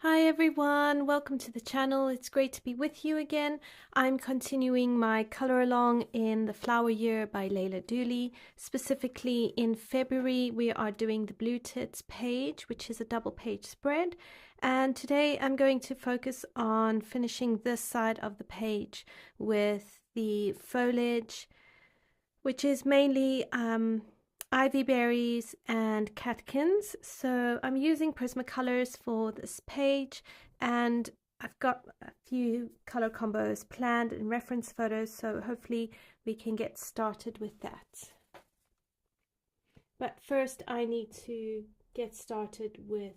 Hi everyone, welcome to the channel. It's great to be with you again. I'm continuing my color along in the Flower Year by Leila Duly. Specifically in February we are doing the Blue Tits page, which is a double page spread, and today I'm going to focus on finishing this side of the page with the foliage, which is mainly Ivy Berries and Catkins. So I'm using Prismacolors for this page, and I've got a few color combos planned and reference photos, so hopefully we can get started with that. But first I need to get started with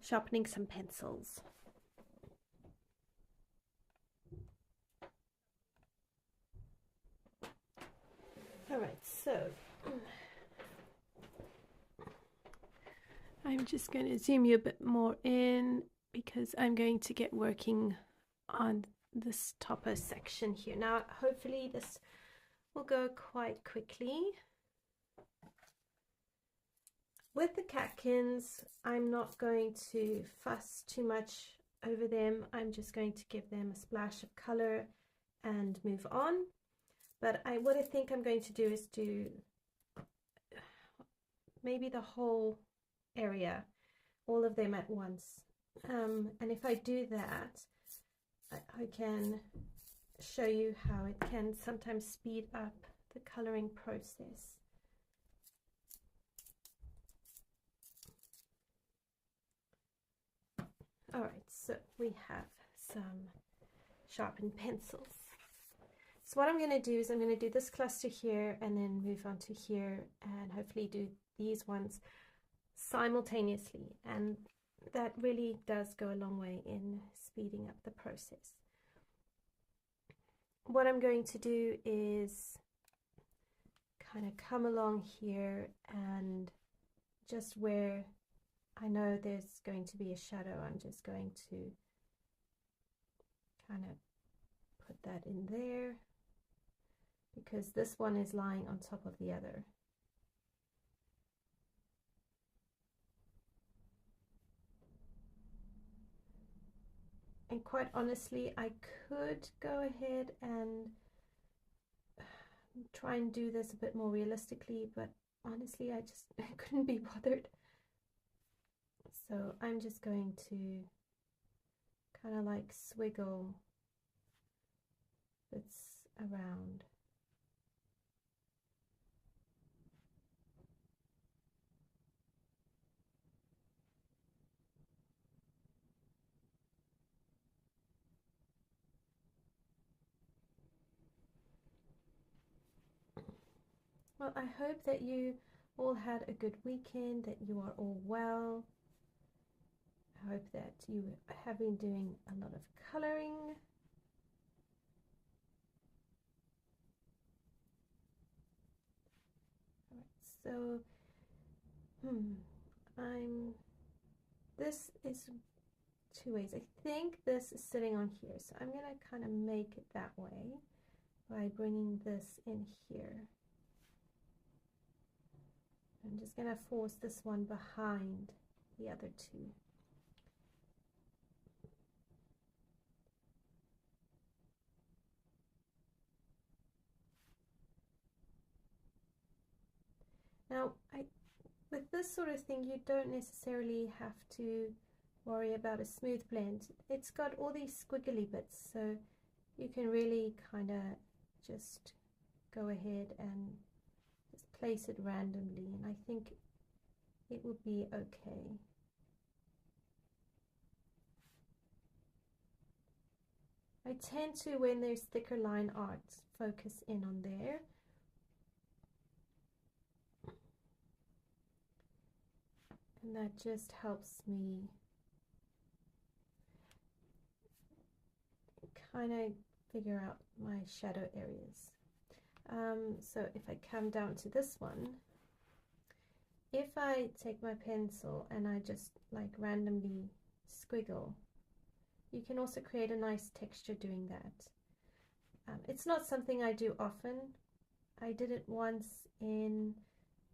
sharpening some pencils. Alright, so I'm just going to zoom you a bit more in because I'm going to get working on this topper section here. Now, hopefully this will go quite quickly. With the catkins, I'm not going to fuss too much over them. I'm just going to give them a splash of color and move on. But what I think I'm going to do is do maybe the whole area, all of them at once, and if I do that, I can show you how it can sometimes speed up the coloring process. Alright, so we have some sharpened pencils. So what I'm going to do is I'm going to do this cluster here and then move on to here and hopefully do these ones simultaneously, and that really does go a long way in speeding up the process. What I'm going to do is kind of come along here, and just where I know there's going to be a shadow, I'm just going to kind of put that in there because this one is lying on top of the other. And quite honestly, I could go ahead and try and do this a bit more realistically, but honestly, I couldn't be bothered. So I'm just going to kind of like swiggle bits around. Well, I hope that you all had a good weekend, that you are all well. I hope that you have been doing a lot of coloring. So, this is two ways. I think this is sitting on here, so I'm going to kind of make it that way by bringing this in here. I'm just going to force this one behind the other two. Now, with this sort of thing, you don't necessarily have to worry about a smooth blend. It's got all these squiggly bits, so you can really kind of just go ahead and just place it randomly, and I think it will be okay. I tend to, when there's thicker line art, focus in on there. And that just helps me kind of figure out my shadow areas. So if I come down to this one, if I take my pencil and I just like randomly squiggle, you can also create a nice texture doing that. It's not something I do often. I did it once in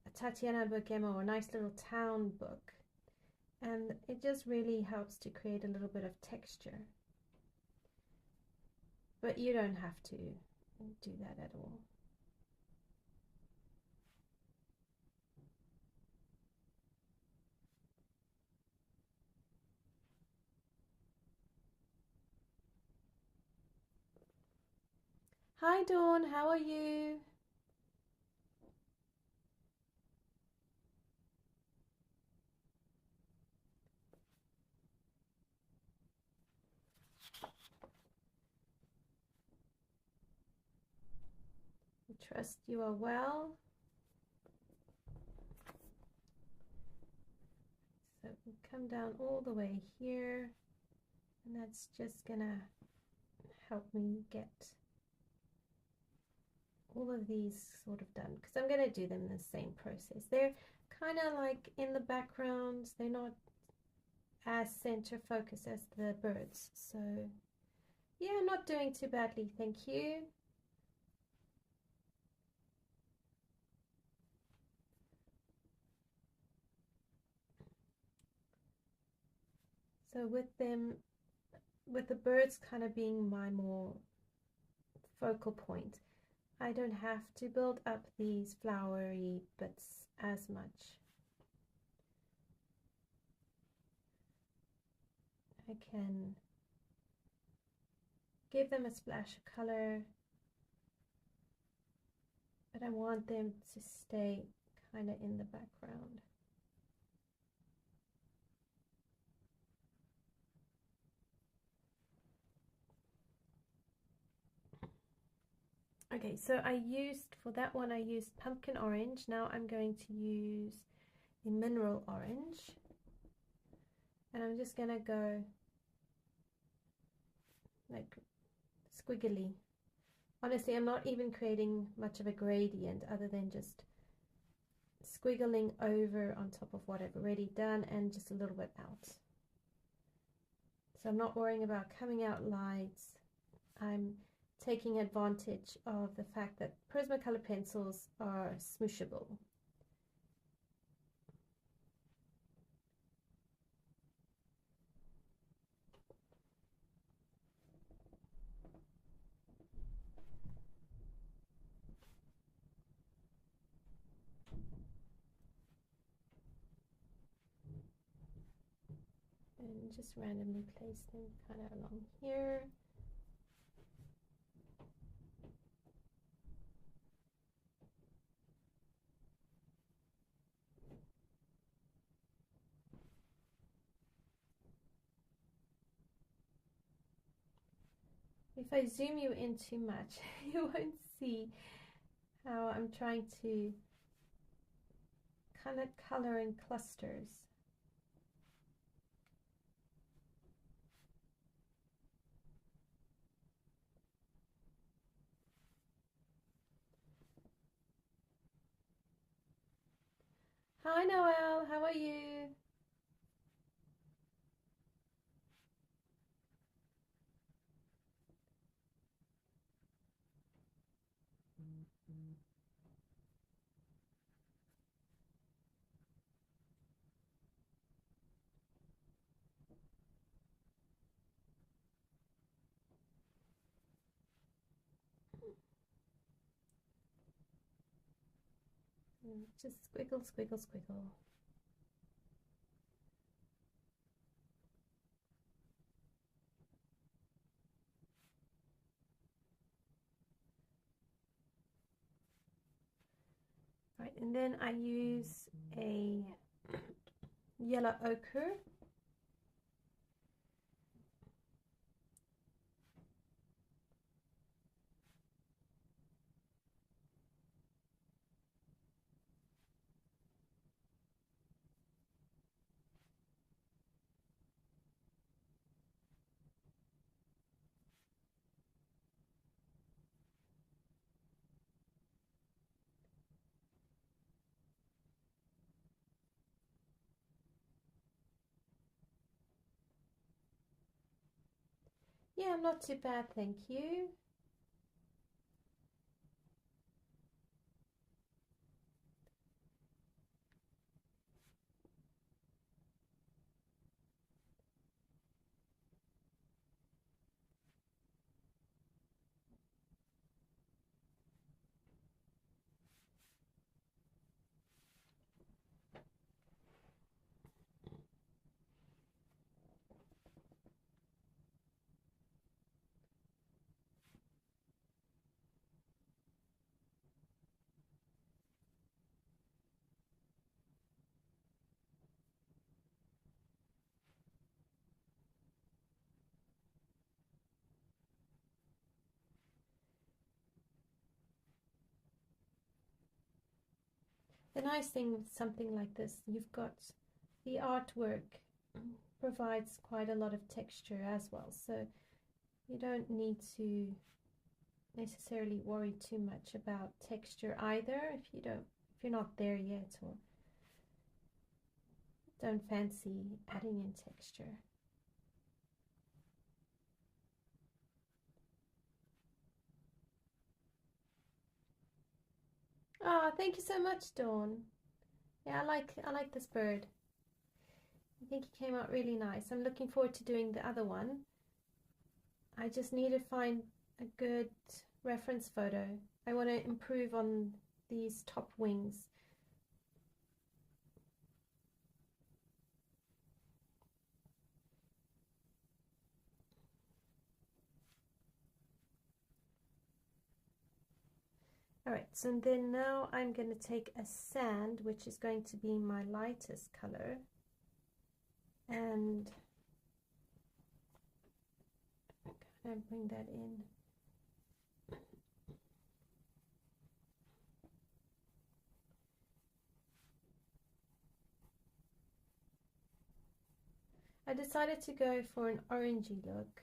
a Tatiana book, or a nice little town book, and it just really helps to create a little bit of texture. But you don't have to do that at all. Hi Dawn, how are you? I trust you are well. So we come down all the way here, and that's just gonna help me get all of these sort of done, because I'm going to do them in the same process. They're kind of like in the background, they're not as center focus as the birds. So yeah, not doing too badly, thank you. So with the birds kind of being my more focal point, I don't have to build up these flowery bits as much. I can give them a splash of color, but I want them to stay kind of in the background. Okay, so for that one I used pumpkin orange. Now I'm going to use the mineral orange, and I'm just gonna go like squiggly. Honestly, I'm not even creating much of a gradient other than just squiggling over on top of what I've already done and just a little bit out. So I'm not worrying about coming out lights. I'm taking advantage of the fact that Prismacolor pencils are smooshable. And just randomly place them kind of along here. If I zoom you in too much, you won't see how I'm trying to kind of color in clusters. Hi Noelle, how are you? Just squiggle, squiggle, squiggle. Right, and then I use a yellow ochre. Yeah, not too bad, thank you. The nice thing with something like this, you've got the artwork provides quite a lot of texture as well, so you don't need to necessarily worry too much about texture either if you're not there yet or don't fancy adding in texture. Oh, thank you so much, Dawn. Yeah, I like this bird. I think he came out really nice. I'm looking forward to doing the other one. I just need to find a good reference photo. I want to improve on these top wings. Alright, so then now I'm going to take a sand, which is going to be my lightest color, and kind of bring that in. I decided to go for an orangey look.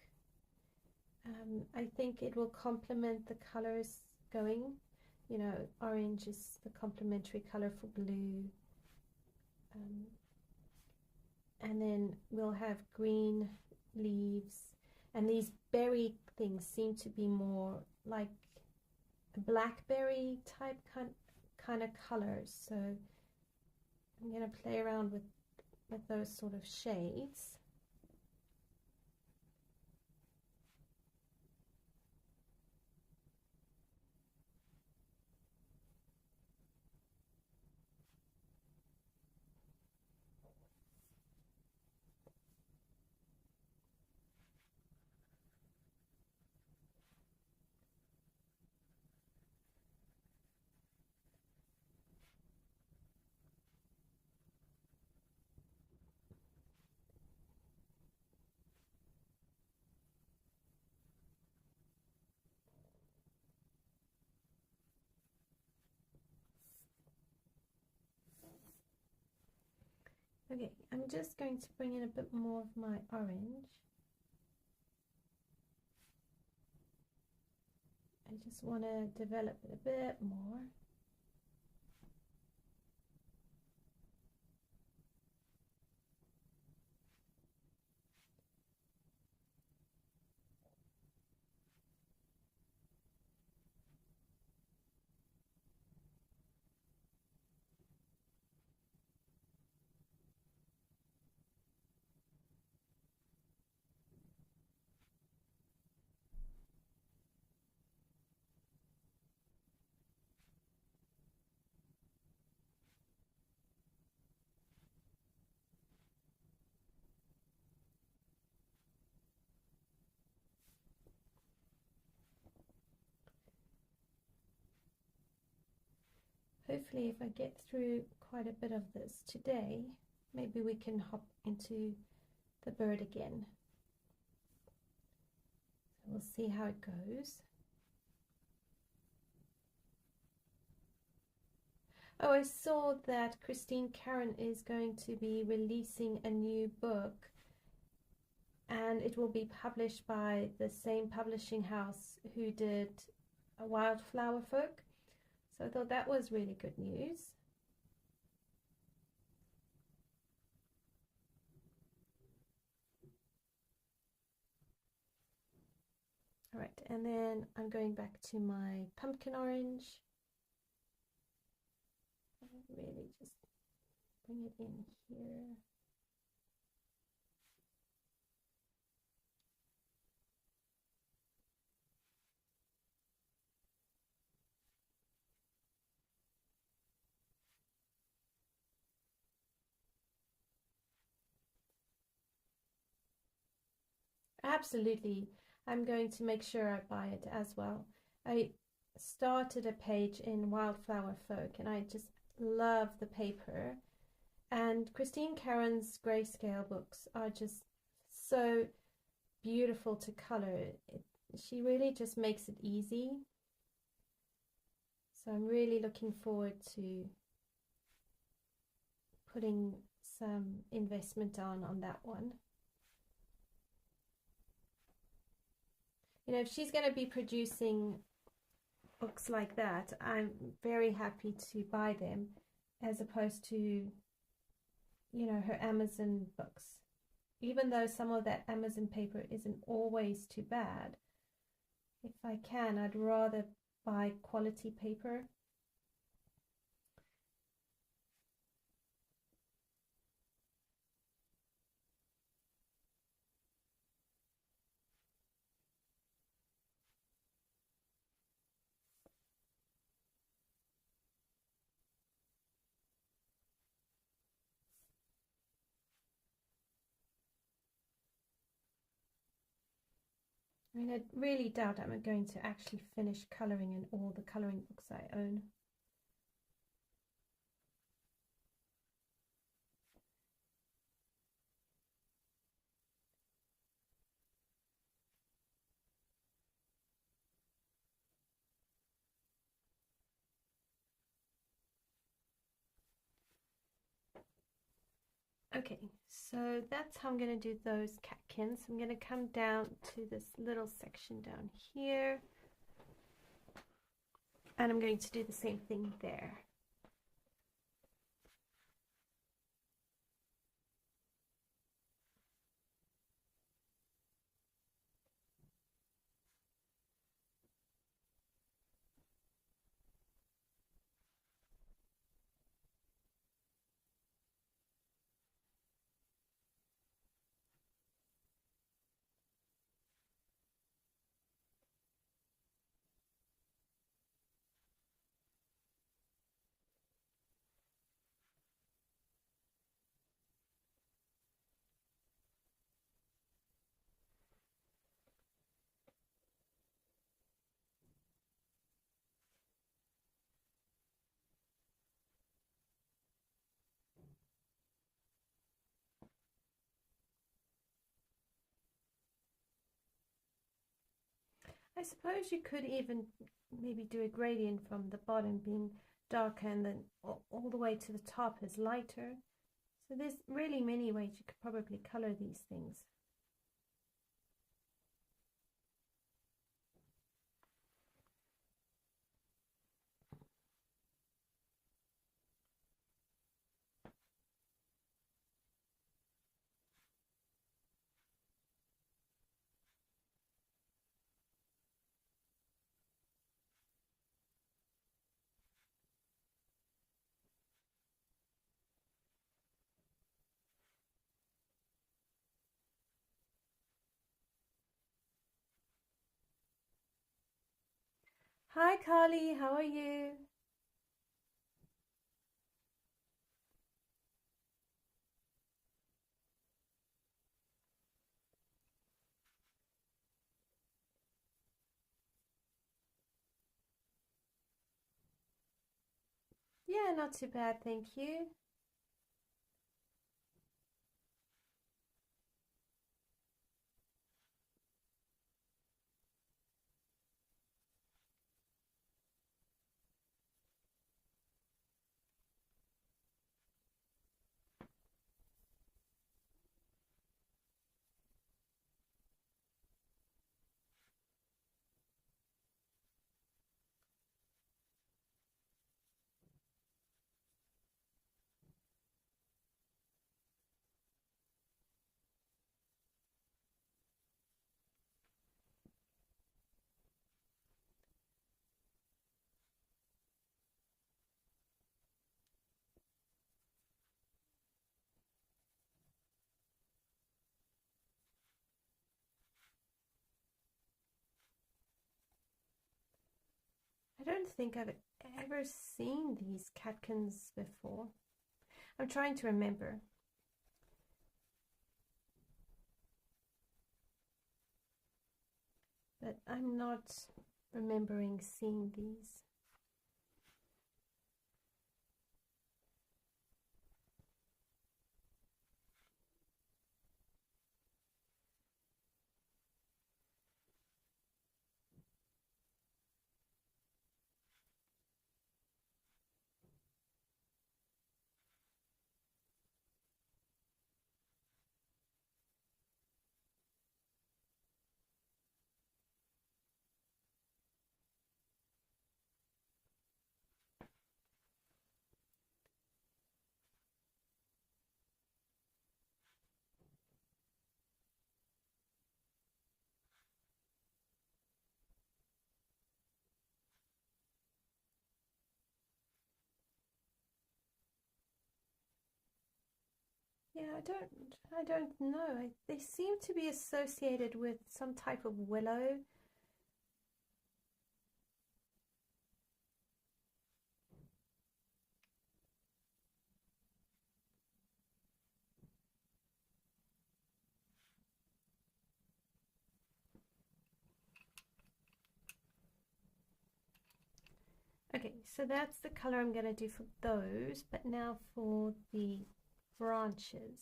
I think it will complement the colors going. You know, orange is the complementary color for blue. And then we'll have green leaves. And these berry things seem to be more like a blackberry type kind of colors. So I'm going to play around with those sort of shades. Okay, I'm just going to bring in a bit more of my orange. I just want to develop it a bit more. Hopefully, if I get through quite a bit of this today, maybe we can hop into the bird again. So we'll see how it goes. Oh, I saw that Christine Karen is going to be releasing a new book, and it will be published by the same publishing house who did Wildflower Folk. So I thought that was really good news. All right, and then I'm going back to my pumpkin orange. Really just bring it in here. Absolutely. I'm going to make sure I buy it as well. I started a page in Wildflower Folk and I just love the paper. And Christine Karen's grayscale books are just so beautiful to color. She really just makes it easy. So I'm really looking forward to putting some investment on that one. You know, if she's going to be producing books like that, I'm very happy to buy them as opposed to, you know, her Amazon books. Even though some of that Amazon paper isn't always too bad, if I can, I'd rather buy quality paper. I mean, I really doubt I'm going to actually finish colouring in all the colouring books I own. Okay, so that's how I'm going to do those catkins. I'm going to come down to this little section down here, and I'm going to do the same thing there. I suppose you could even maybe do a gradient from the bottom being darker and then all the way to the top is lighter. So there's really many ways you could probably color these things. Hi Carly, how are you? Yeah, not too bad, thank you. I don't think I've ever seen these catkins before. I'm trying to remember. But I'm not remembering seeing these. Yeah, I don't know. They seem to be associated with some type of willow. Okay, so that's the color I'm going to do for those, but now for the branches,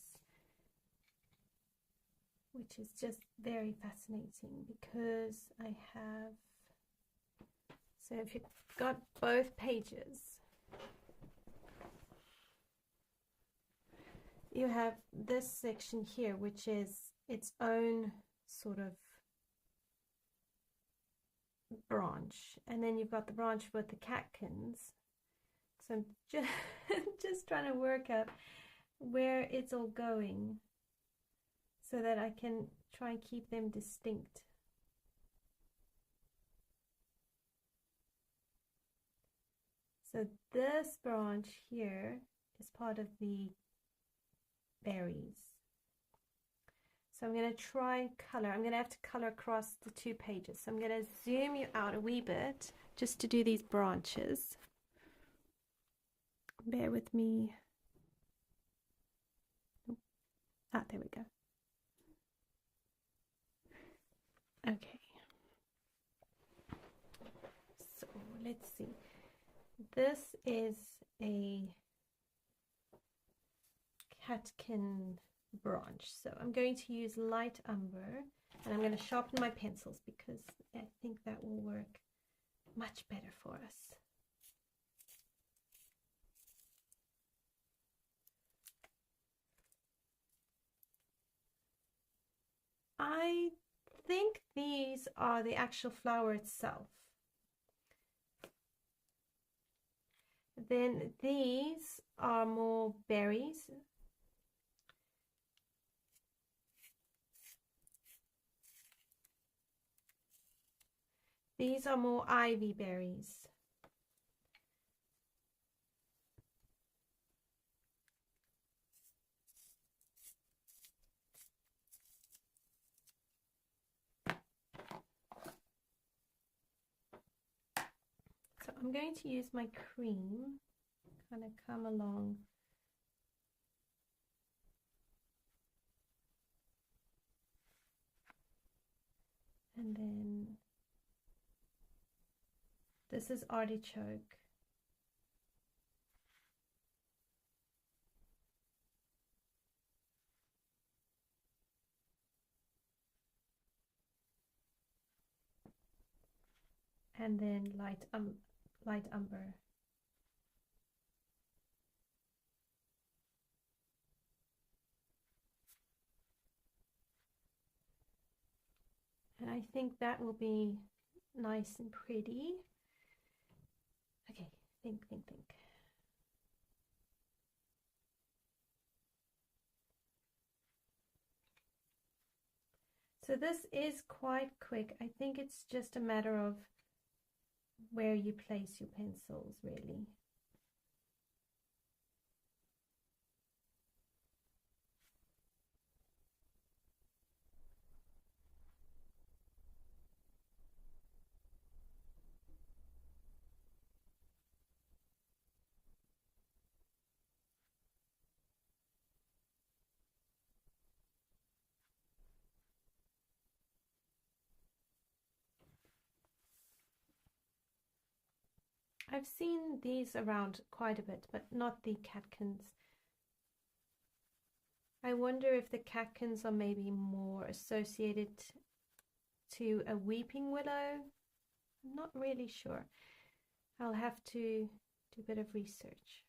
which is just very fascinating because I have, so if you've got both pages, you have this section here, which is its own sort of branch, and then you've got the branch with the catkins. So I'm just just trying to work out where it's all going so that I can try and keep them distinct. So this branch here is part of the berries. So I'm going to try and color. I'm going to have to color across the two pages. So I'm going to zoom you out a wee bit just to do these branches. Bear with me. Ah, there we go. Okay. So let's see. This is a catkin branch. So I'm going to use light umber, and I'm going to sharpen my pencils because I think that will work much better for us. I think these are the actual flower itself. Then these are more berries. These are more ivy berries. So I'm going to use my cream, kind of come along. And then this is artichoke. And then light umber. And I think that will be nice and pretty. Okay, think. So this is quite quick. I think it's just a matter of where you place your pencils, really. I've seen these around quite a bit, but not the catkins. I wonder if the catkins are maybe more associated to a weeping willow. I'm not really sure. I'll have to do a bit of research.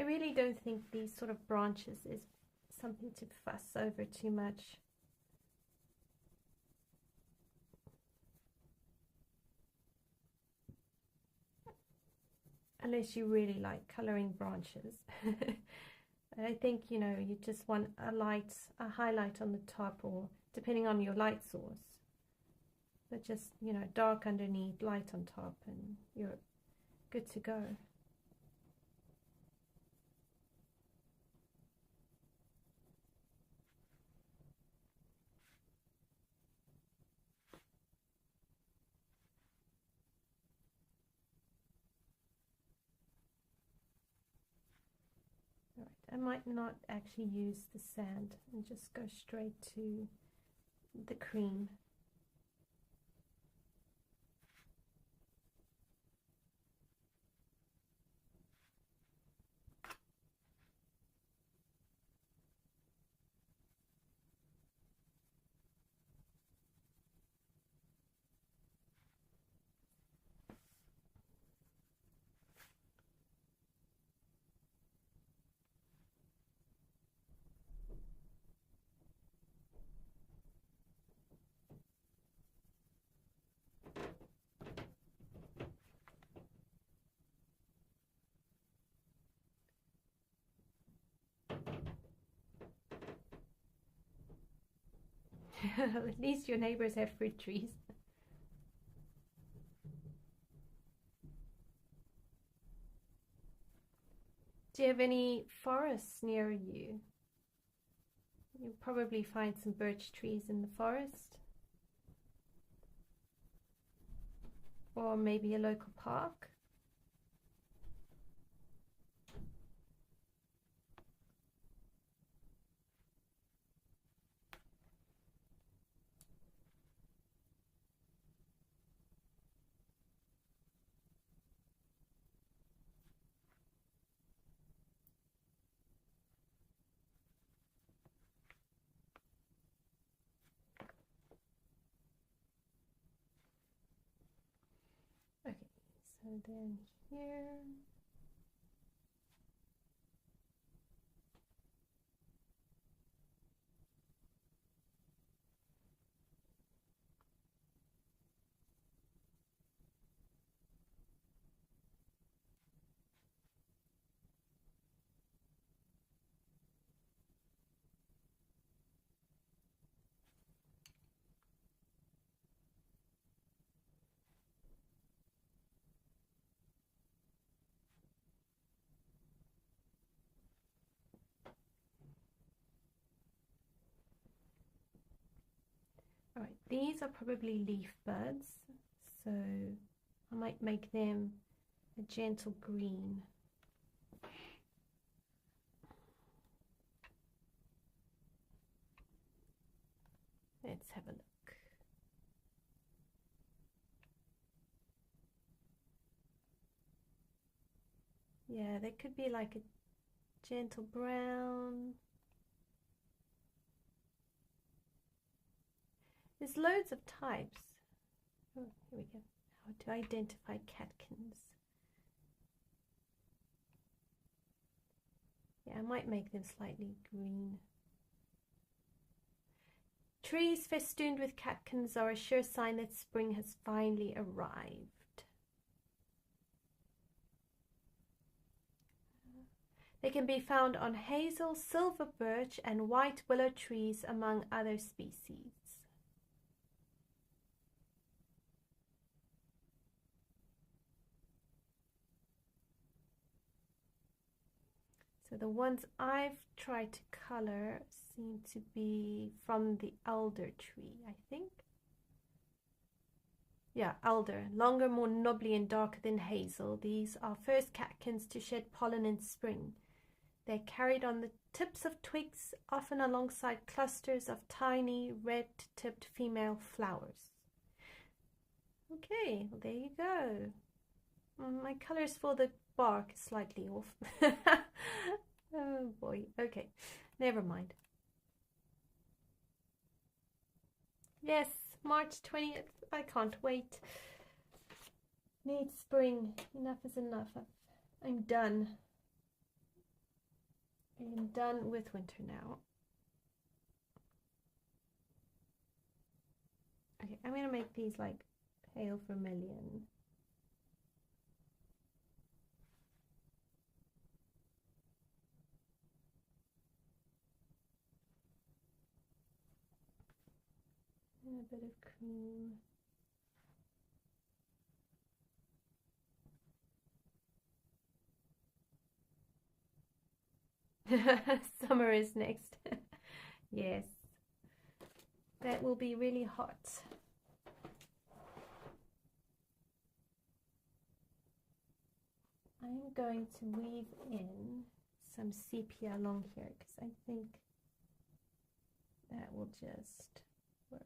I really don't think these sort of branches is something to fuss over too much. Unless you really like coloring branches. I think, you know, you just want a highlight on the top, or depending on your light source. But just, you know, dark underneath, light on top, and you're good to go. All right, I might not actually use the sand and just go straight to the cream. At least your neighbors have fruit trees. Do you have any forests near you? You'll probably find some birch trees in the forest. Or maybe a local park. Okay, so then here. All right, these are probably leaf buds, so I might make them a gentle green. Let's have a look. Yeah, they could be like a gentle brown. There's loads of types. Oh, here we go. How to identify catkins. Yeah, I might make them slightly green. Trees festooned with catkins are a sure sign that spring has finally arrived. They can be found on hazel, silver birch, and white willow trees, among other species. So the ones I've tried to color seem to be from the alder tree, I think. Yeah, alder, longer, more knobbly and darker than hazel. These are first catkins to shed pollen in spring. They're carried on the tips of twigs, often alongside clusters of tiny red-tipped female flowers. Okay, well, there you go. My colors for the bark is slightly off. Oh boy, okay, never mind. Yes, March 20th, I can't wait. Need spring, enough is enough. I'm done. I'm done with winter now. Okay, I'm gonna make these like pale vermilion. And a bit of cream. Summer is next. Yes, that will be really hot. I'm going to weave in some sepia along here because I think that will just work.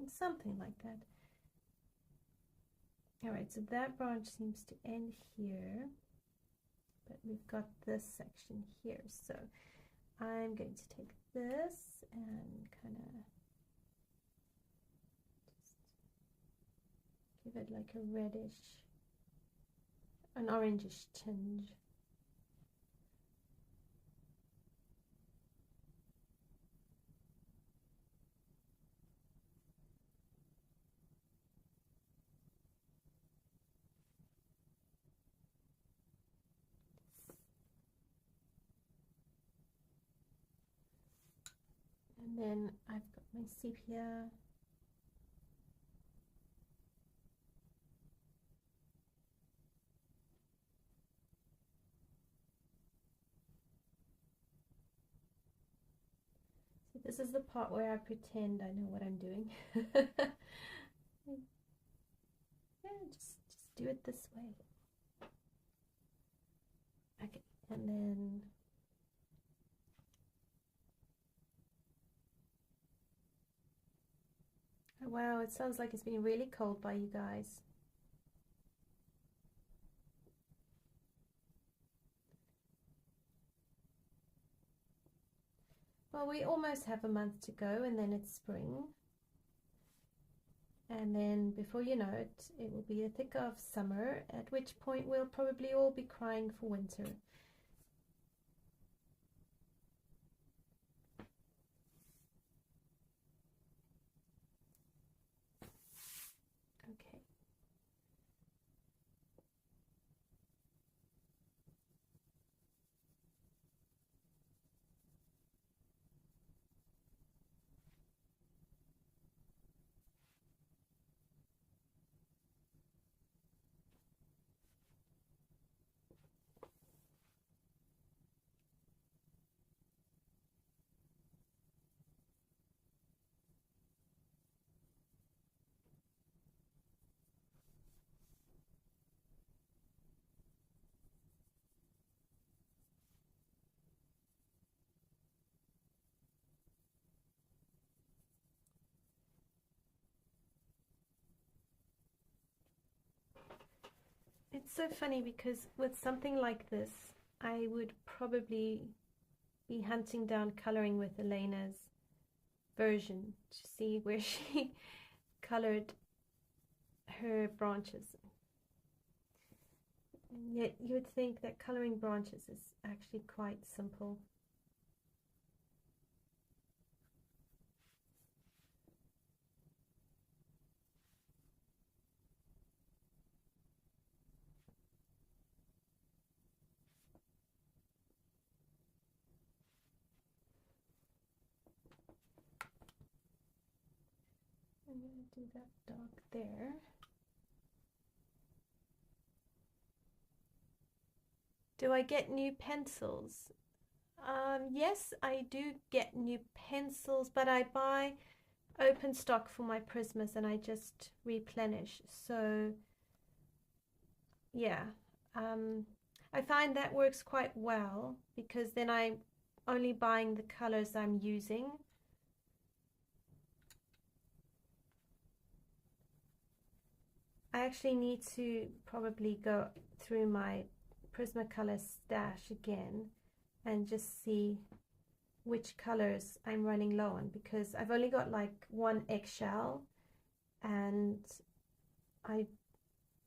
Something like that. All right, so that branch seems to end here, but we've got this section here. So I'm going to take this and kind of just give it like a reddish, an orangish tinge. And then I've got my sepia. So this is the part where I pretend I know what I'm doing. Yeah, just do it this way. Okay, and then oh, wow, it sounds like it's been really cold by you guys. Well, we almost have a month to go and then it's spring. And then before you know it, it will be the thick of summer, at which point we'll probably all be crying for winter. Okay. It's so funny because with something like this, I would probably be hunting down coloring with Elena's version to see where she colored her branches. And yet you would think that coloring branches is actually quite simple. I'm going to do that dark there. Do I get new pencils? Yes, I do get new pencils, but I buy open stock for my Prismas and I just replenish. So yeah, I find that works quite well because then I'm only buying the colors I'm using. I actually need to probably go through my Prismacolor stash again and just see which colors I'm running low on, because I've only got like one eggshell and I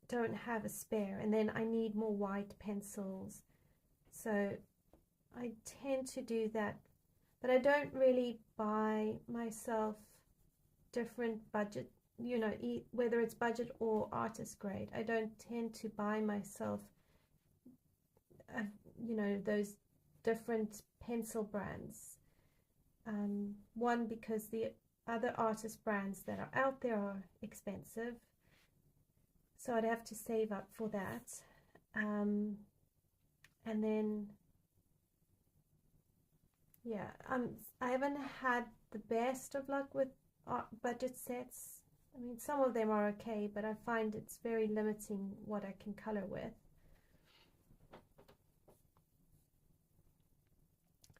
don't have a spare, and then I need more white pencils, so I tend to do that, but I don't really buy myself different budget, you know, whether it's budget or artist grade. I don't tend to buy myself you know, those different pencil brands. One, because the other artist brands that are out there are expensive, so I'd have to save up for that. And then yeah, I haven't had the best of luck with budget sets. I mean, some of them are okay, but I find it's very limiting what I can color with.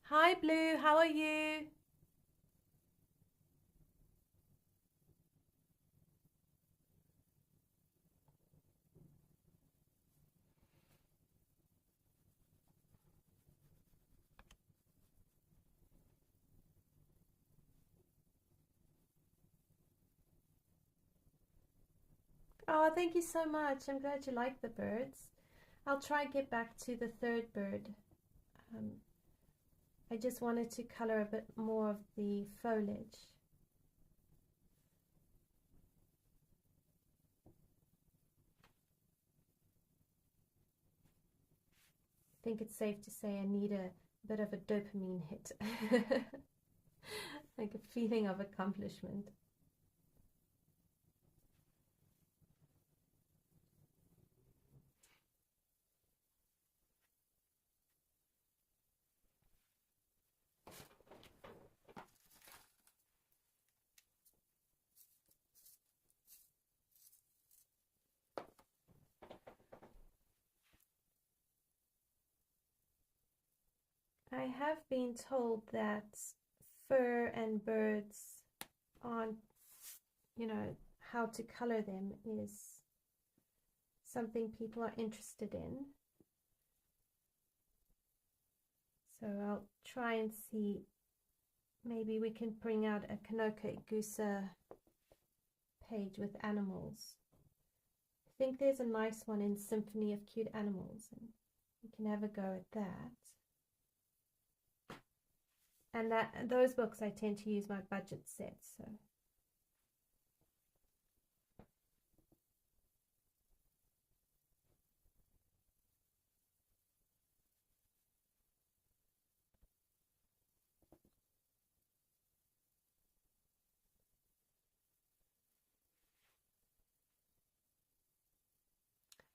Hi Blue, how are you? Oh, thank you so much. I'm glad you like the birds. I'll try and get back to the third bird. I just wanted to color a bit more of the foliage. I think it's safe to say I need a bit of a dopamine hit. Like a feeling of accomplishment. I have been told that fur and birds aren't, you know, how to color them is something people are interested in. So I'll try and see, maybe we can bring out a Kanoka Igusa page with animals. I think there's a nice one in Symphony of Cute Animals, and we can have a go at that. And those books I tend to use my budget sets, so.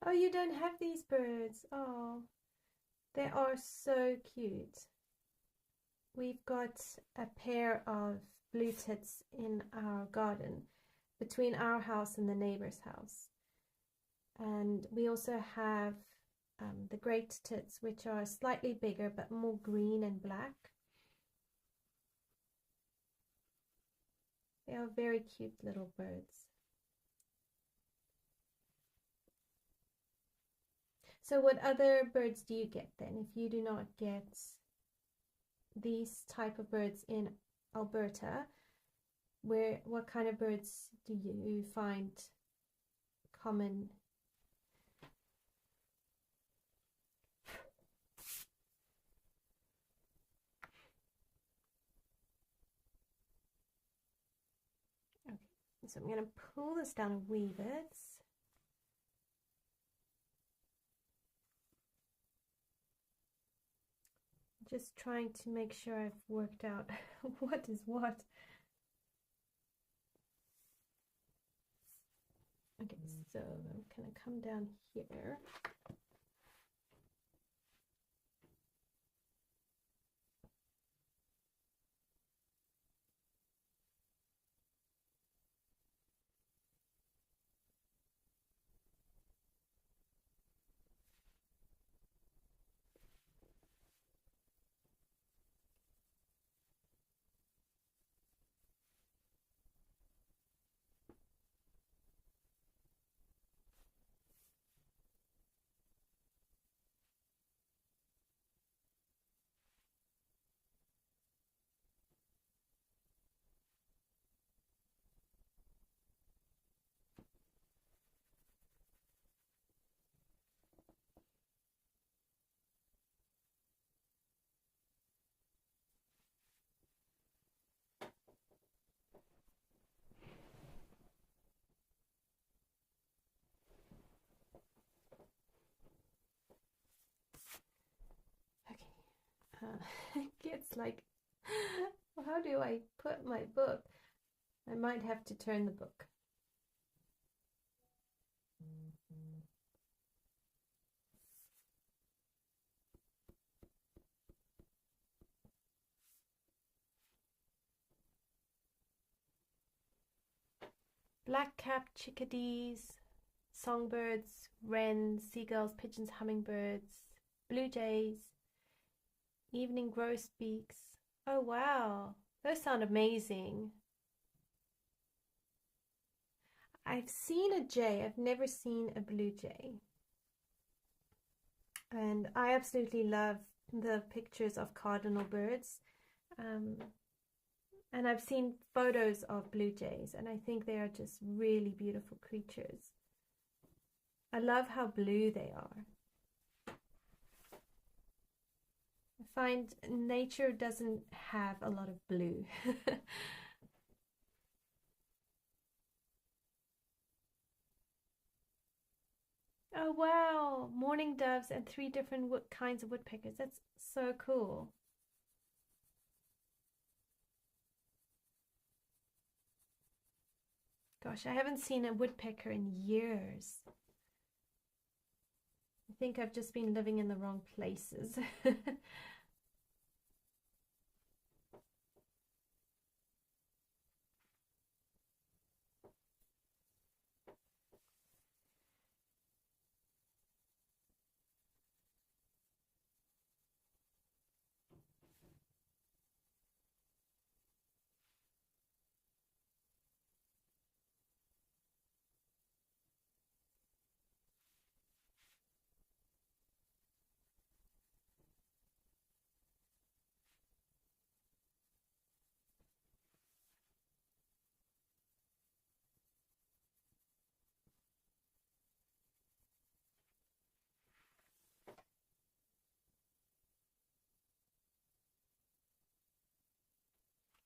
Oh, you don't have these birds. Oh, they are so cute. We've got a pair of blue tits in our garden between our house and the neighbor's house. And we also have the great tits, which are slightly bigger but more green and black. They are very cute little birds. So what other birds do you get then, if you do not get these type of birds in Alberta? What kind of birds do you find common? Okay, so I'm going to pull this down a wee bit. Just trying to make sure I've worked out what is what. So I'm going to come down here. It gets like, well, how do I put my book? I might have to turn the book. Black-capped chickadees, songbirds, wrens, seagulls, pigeons, hummingbirds, blue jays, evening grosbeaks. Oh wow, those sound amazing. I've seen a jay, I've never seen a blue jay. And I absolutely love the pictures of cardinal birds. And I've seen photos of blue jays, and I think they are just really beautiful creatures. I love how blue they are. I find nature doesn't have a lot of blue. Oh wow, mourning doves and 3 different kinds of woodpeckers. That's so cool. Gosh, I haven't seen a woodpecker in years. I think I've just been living in the wrong places.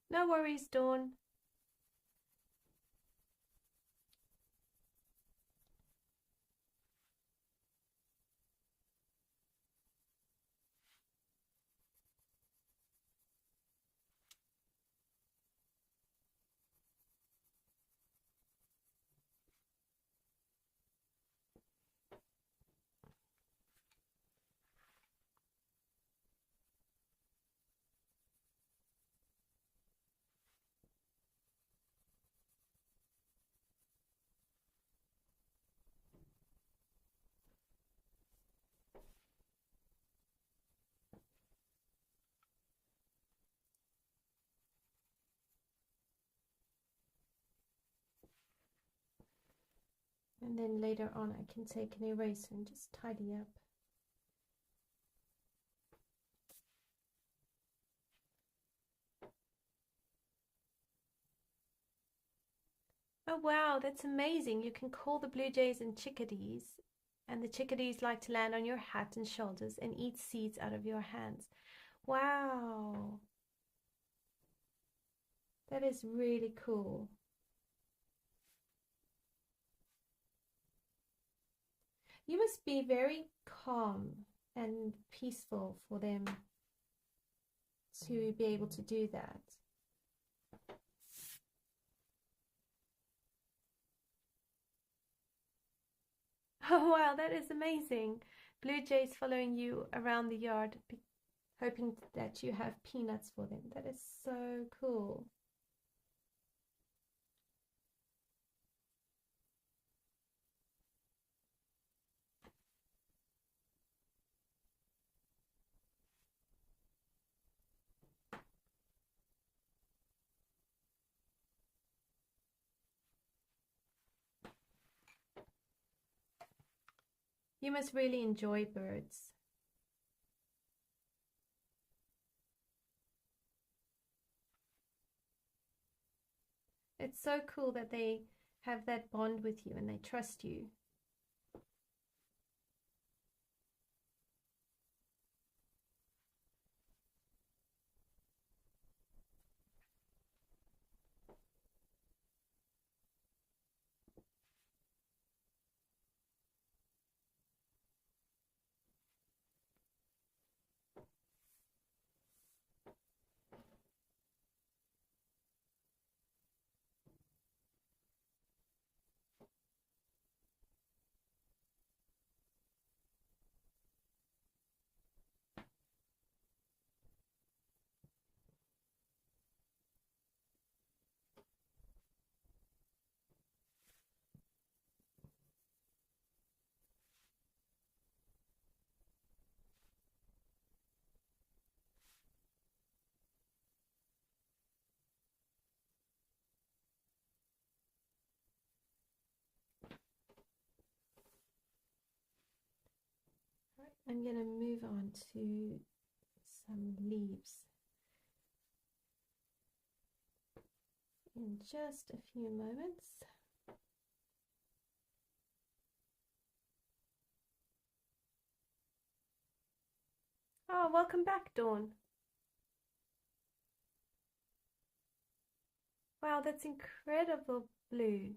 No worries, Dawn. And then later on I can take an eraser and just tidy up. Oh wow, that's amazing. You can call the blue jays and chickadees, and the chickadees like to land on your hat and shoulders and eat seeds out of your hands. Wow. That is really cool. You must be very calm and peaceful for them to be able to do that. Oh wow, that is amazing. Blue jays following you around the yard, hoping that you have peanuts for them. That is so cool. You must really enjoy birds. It's so cool that they have that bond with you and they trust you. Right, I'm going to move on to some leaves in just a few moments. Oh, welcome back, Dawn. Wow, that's incredible blue.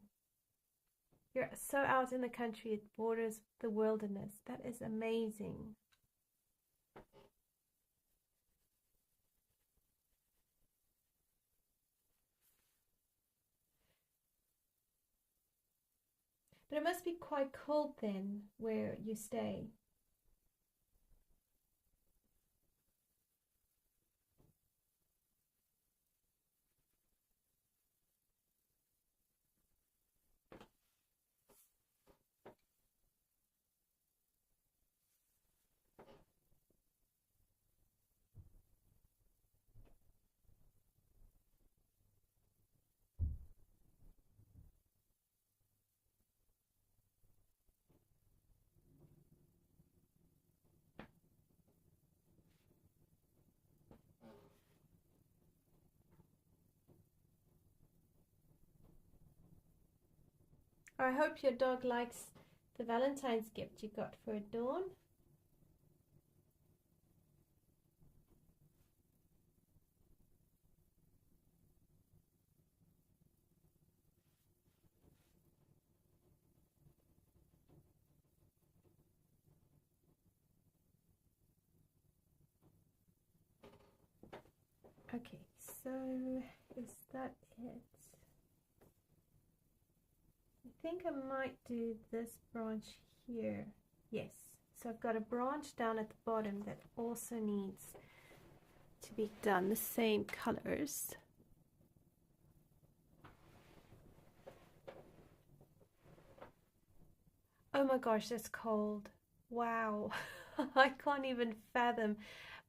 You're so out in the country, it borders the wilderness. That is amazing. But it must be quite cold then where you stay. I hope your dog likes the Valentine's gift you got for Dawn. Okay, so is that it? I think I might do this branch here. Yes, so I've got a branch down at the bottom that also needs to be done the same colors. Oh my gosh, that's cold. Wow, I can't even fathom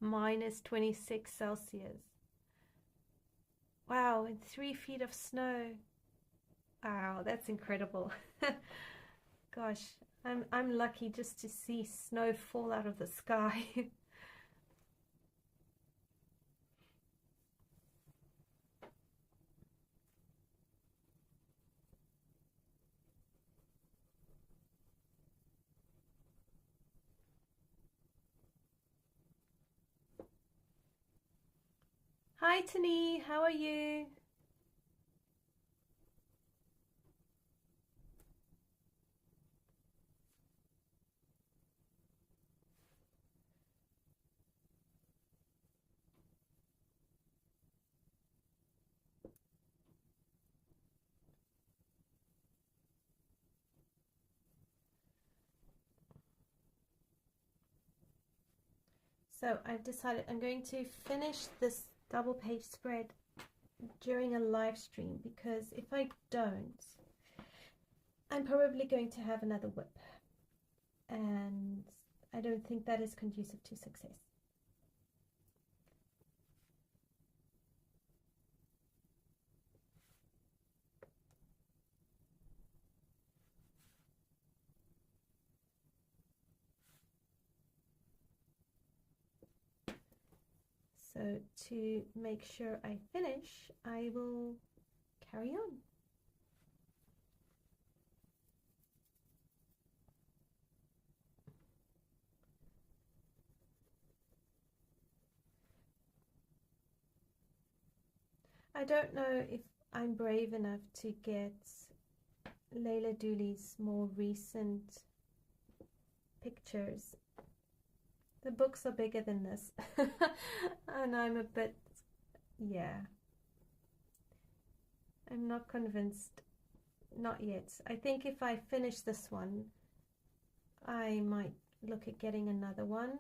-26 Celsius. Wow, and 3 feet of snow. Wow, that's incredible. Gosh, I'm lucky just to see snow fall out of the sky. Hi Tani, how are you? So I've decided I'm going to finish this double page spread during a live stream, because if I don't, I'm probably going to have another whip, and I don't think that is conducive to success. So to make sure I finish, I will carry on. I don't know if I'm brave enough to get Leila Duly's more recent pictures. The books are bigger than this, and I'm a bit, yeah, I'm not convinced, not yet. I think if I finish this one, I might look at getting another one.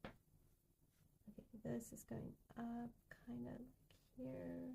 Okay, this is going up kind of like here.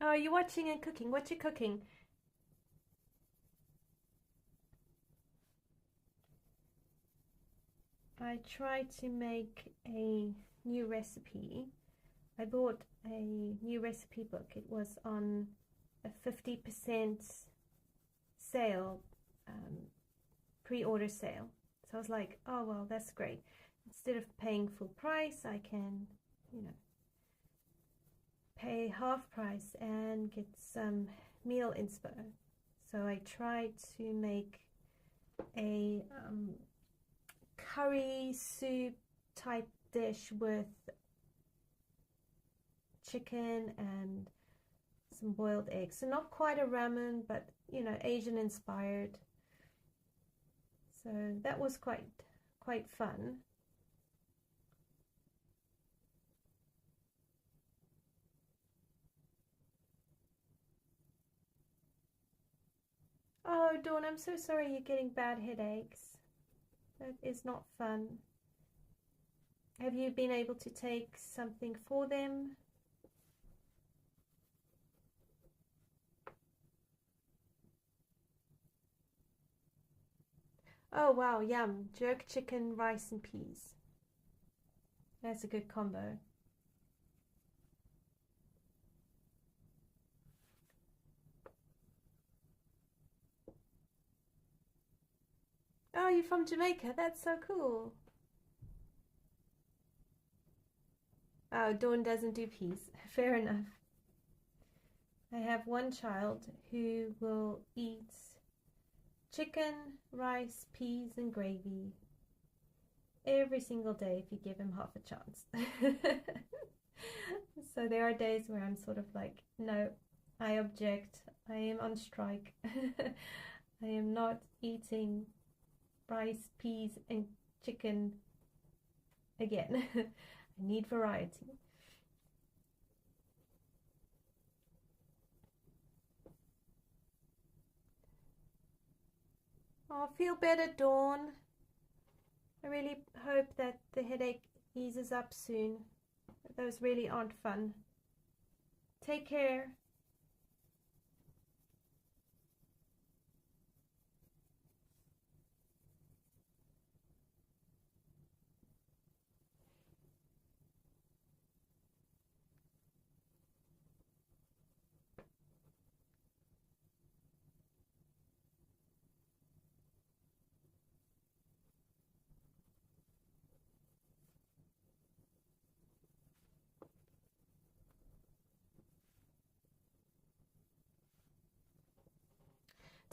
Oh, you're watching and cooking. What you cooking? I tried to make a new recipe. I bought a new recipe book. It was on a 50% sale, pre-order sale. So I was like, oh, well, that's great. Instead of paying full price, I can, you know, pay half price and get some meal inspo. So I tried to make a curry soup type dish with chicken and some boiled eggs. So not quite a ramen, but you know, Asian inspired. So that was quite fun. Oh, Dawn, I'm so sorry you're getting bad headaches. That is not fun. Have you been able to take something for them? Oh wow, yum. Jerk chicken, rice and peas. That's a good combo. Oh, you're from Jamaica. That's so cool. Oh, Dawn doesn't do peas. Fair enough. I have one child who will eat chicken, rice, peas and gravy every single day if you give him half a chance. So there are days where I'm sort of like, no, I object. I am on strike. I am not eating rice, peas and chicken again. I need variety. Oh, feel better, Dawn. I really hope that the headache eases up soon. Those really aren't fun. Take care.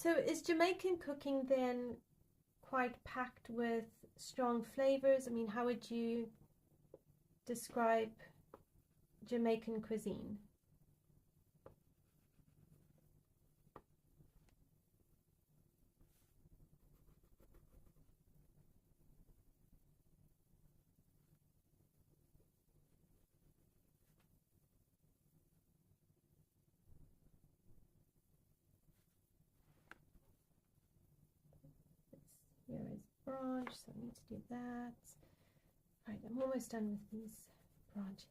So is Jamaican cooking then quite packed with strong flavors? I mean, how would you describe Jamaican cuisine? Here is branch, so I need to do that. All right, I'm almost done with these branches.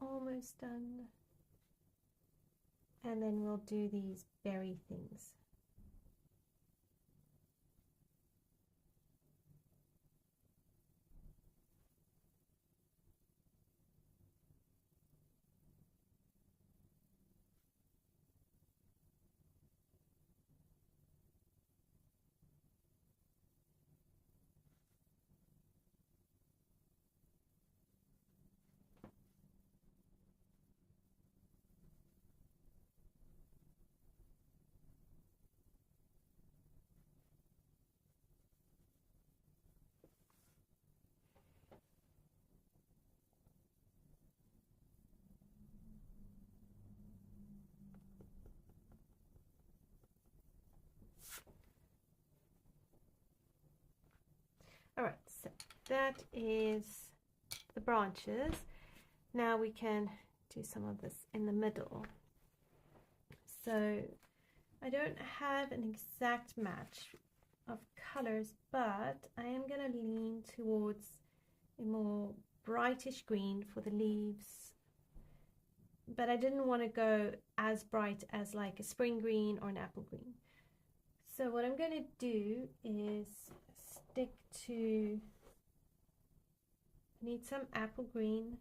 Almost done, and then we'll do these berry things. All right, so that is the branches. Now we can do some of this in the middle. So I don't have an exact match of colors, but I am going to lean towards a more brightish green for the leaves, but I didn't want to go as bright as like a spring green or an apple green. So what I'm going to do is stick to, I need some apple green,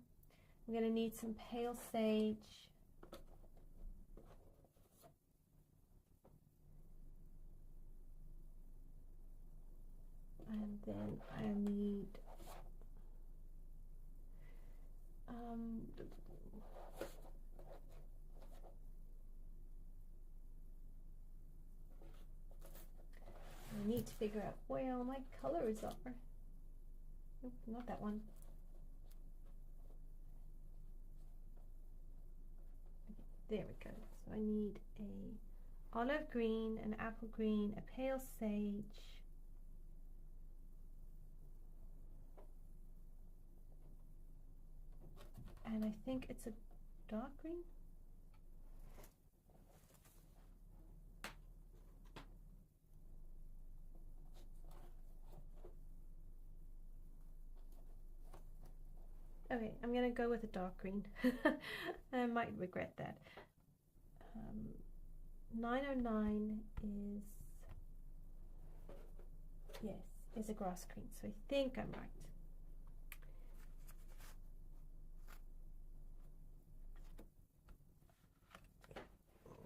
I'm going to need some pale sage, and then I need I need to figure out where all my colors are. Nope, not that one. Okay, there we go. So I need a olive green, an apple green, a pale sage, and I think it's a dark green. Okay, I'm gonna go with a dark green. I might regret that. 909 is, yes, is a grass green, so I think I'm right.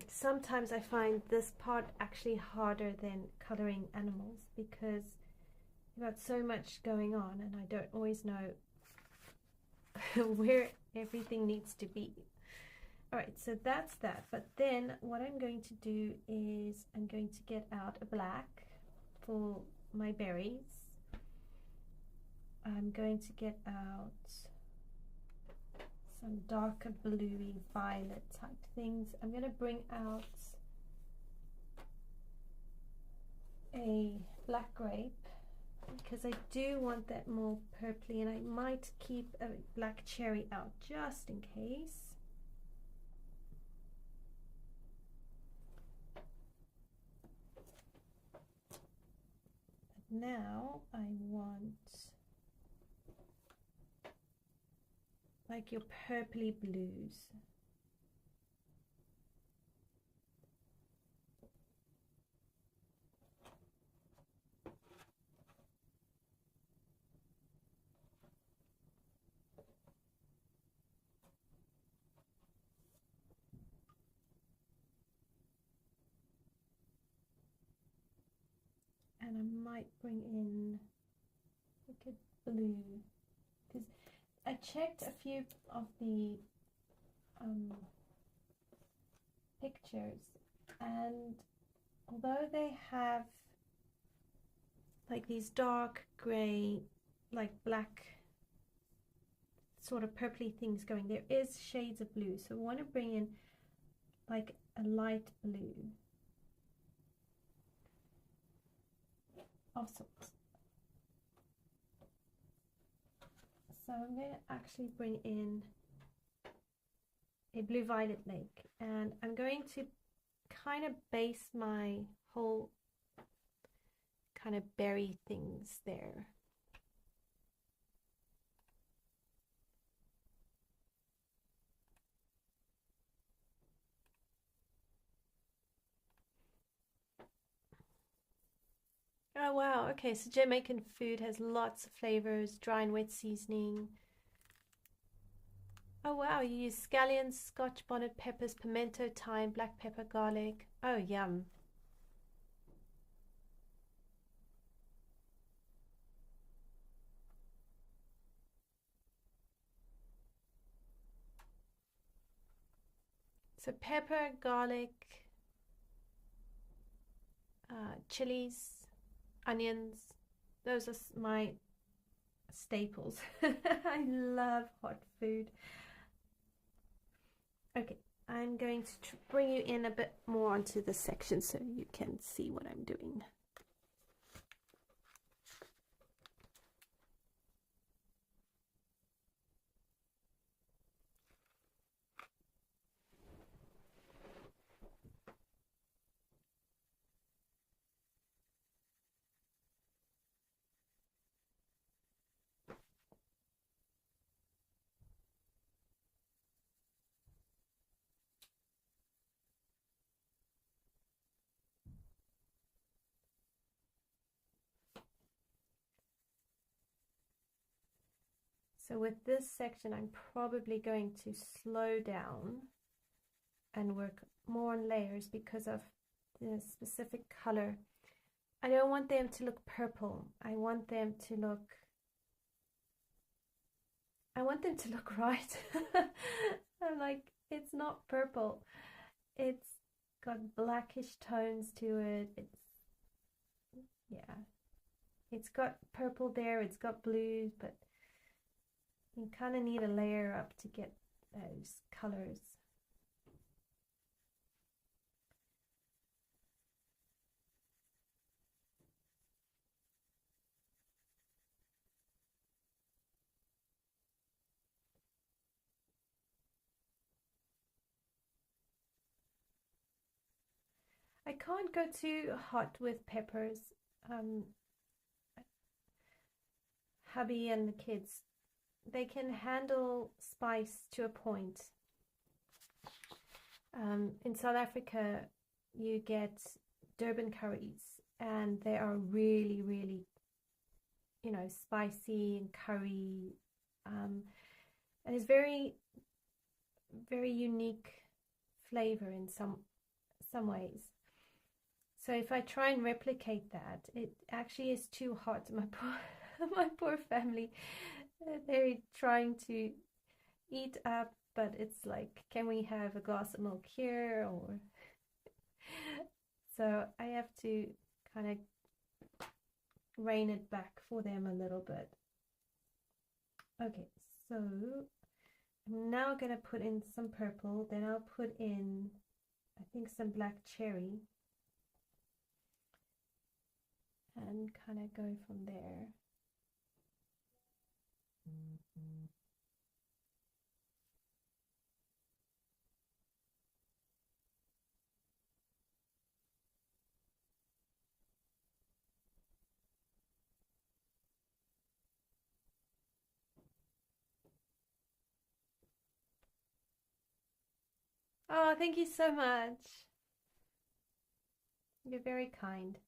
Sometimes I find this part actually harder than coloring animals because you've got so much going on and I don't always know where everything needs to be. Alright, so that's that. But then what I'm going to do is I'm going to get out a black for my berries. I'm going to get out some darker bluey violet type things. I'm going to bring out a black grape. because I do want that more purpley, and I might keep a black cherry out just in case. But now I want like your purpley blues. And I might bring in like a blue, because I checked a few of the pictures, and although they have like these dark gray, like black sort of purpley things going, there is shades of blue, so I want to bring in like a light blue of sorts. So I'm going to actually bring in a blue violet lake, and I'm going to kind of base my whole kind of berry things there. Oh wow, okay, so Jamaican food has lots of flavors, dry and wet seasoning. Oh wow, you use scallions, scotch bonnet peppers, pimento, thyme, black pepper, garlic. Oh yum. So pepper, garlic, chilies, onions, those are my staples. I love hot food. Okay, I'm going to bring you in a bit more onto this section so you can see what I'm doing. So with this section, I'm probably going to slow down and work more on layers because of the specific color. I don't want them to look purple. I want them to look right. I'm like, it's not purple. It's got blackish tones to it. Yeah. It's got purple there, it's got blues, but you kind of need a layer up to get those colors. I can't go too hot with peppers. Hubby and the kids, they can handle spice to a point. In South Africa, you get Durban curries, and they are really, really, you know, spicy and curry. And it's very, very unique flavor in some ways. So if I try and replicate that, it actually is too hot. My poor family, they're trying to eat up, but it's like, can we have a glass of milk here? Or so I have to kind of rein it back for them a little bit. Okay, so I'm now going to put in some purple, then I'll put in, I think, some black cherry. and kind of go from there. Oh, thank you so much. You're very kind.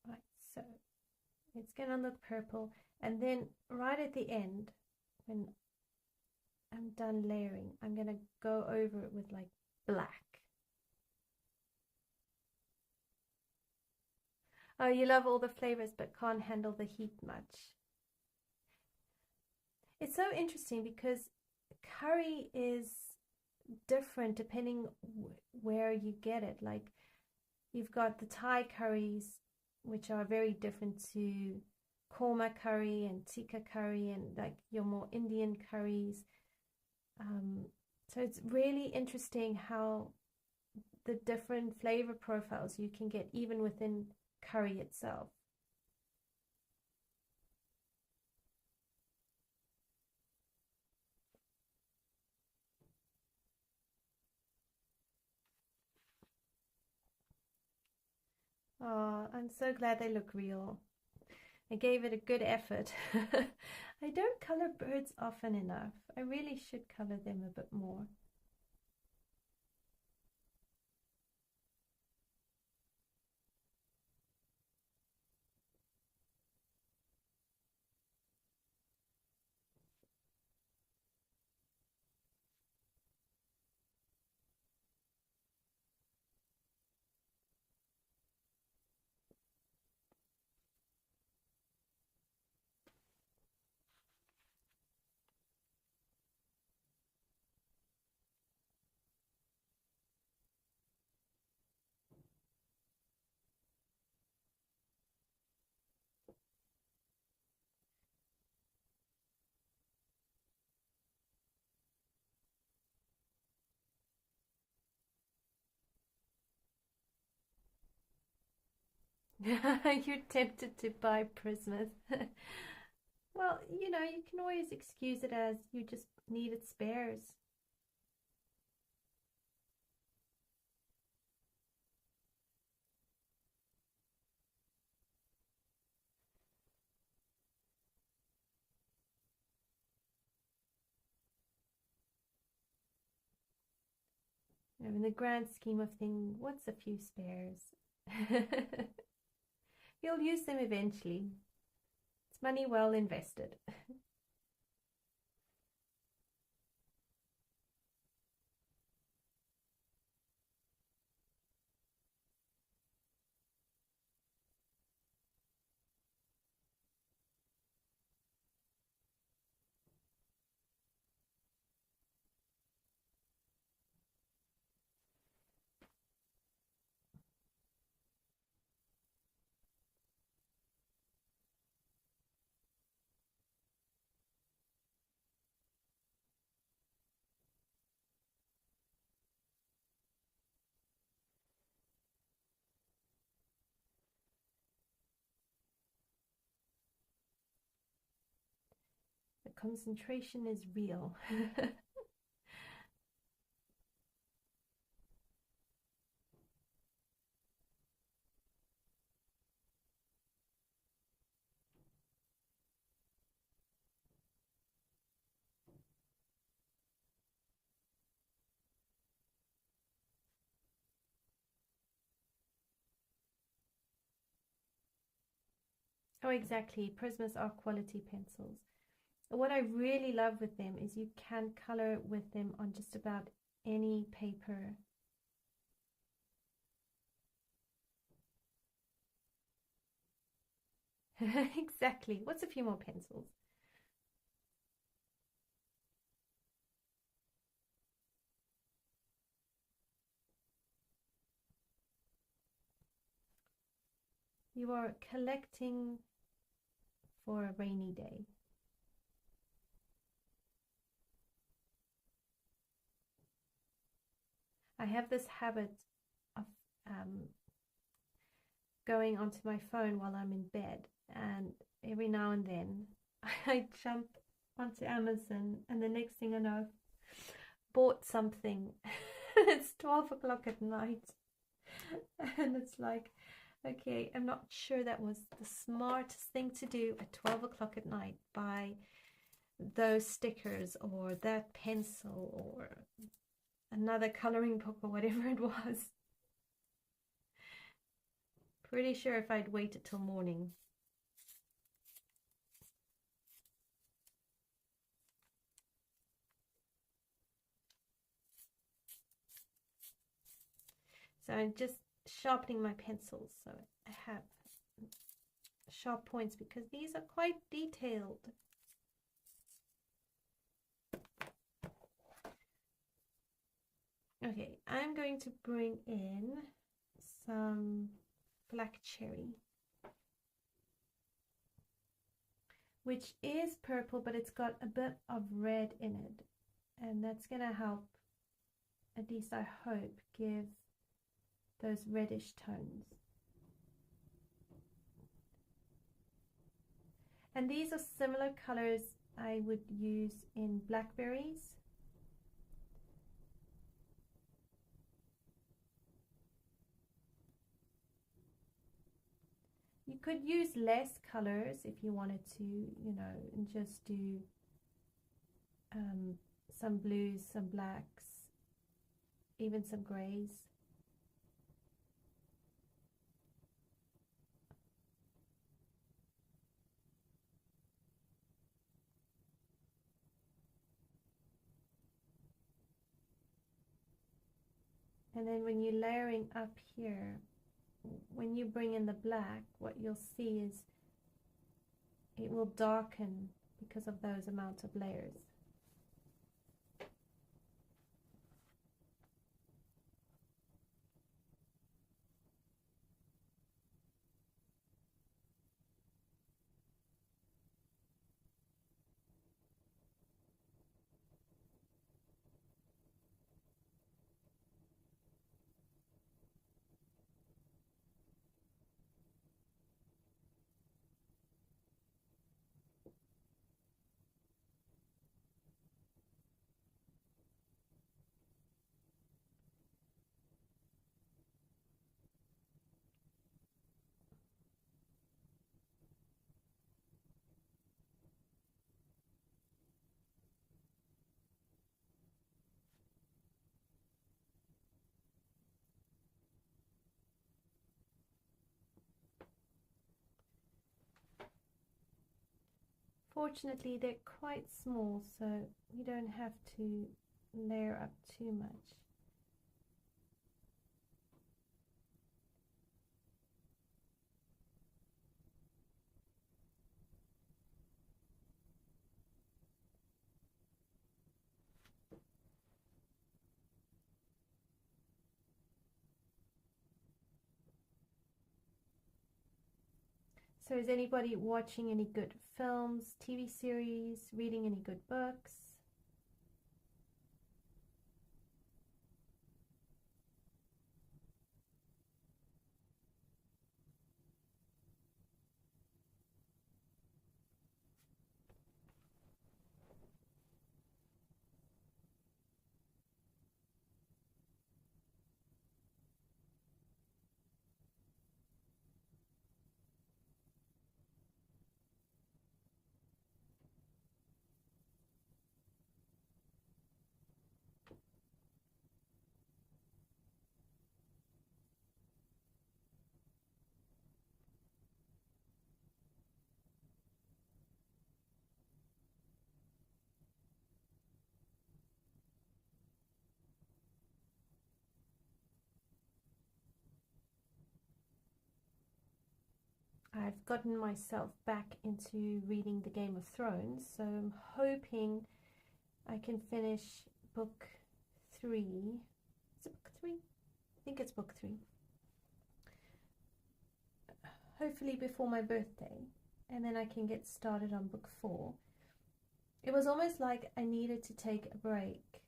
Right, so it's gonna look purple, and then right at the end, when I'm done layering, I'm gonna go over it with like black. Oh, you love all the flavors but can't handle the heat much. It's so interesting because curry is different depending where you get it. Like you've got the Thai curries, which are very different to korma curry and tikka curry and like your more Indian curries. So it's really interesting how the different flavor profiles you can get even within curry itself. Oh, I'm so glad they look real. I gave it a good effort. I don't color birds often enough. I really should color them a bit more. You're tempted to buy Prismas. Well, you know, you can always excuse it as you just needed spares. In the grand scheme of things, what's a few spares? You'll use them eventually. It's money well invested. The concentration is real. Oh, exactly. Prismas are quality pencils. What I really love with them is you can color with them on just about any paper. Exactly. What's a few more pencils? You are collecting for a rainy day. I have this habit of going onto my phone while I'm in bed, and every now and then I jump onto Amazon, and the next thing I know, I've bought something. It's 12 o'clock at night, and it's like, okay, I'm not sure that was the smartest thing to do at 12 o'clock at night. Buy those stickers or that pencil or another coloring book or whatever it was. Pretty sure if I'd waited till morning. So I'm just sharpening my pencils so I have sharp points because these are quite detailed. Okay, I'm going to bring in some black cherry, which is purple, but it's got a bit of red in it, and that's gonna help, at least I hope, give those reddish tones. And these are similar colors I would use in blackberries. You could use less colors if you wanted to, you know, and just do some blues, some blacks, even some grays. And then when you're layering up here, when you bring in the black, what you'll see is it will darken because of those amounts of layers. Fortunately, they're quite small, so you don't have to layer up too much. So is anybody watching any good films, TV series, reading any good books? I've gotten myself back into reading the Game of Thrones, so I'm hoping I can finish book 3. Is it book 3? I think it's book 3. Hopefully before my birthday, and then I can get started on book 4. It was almost like I needed to take a break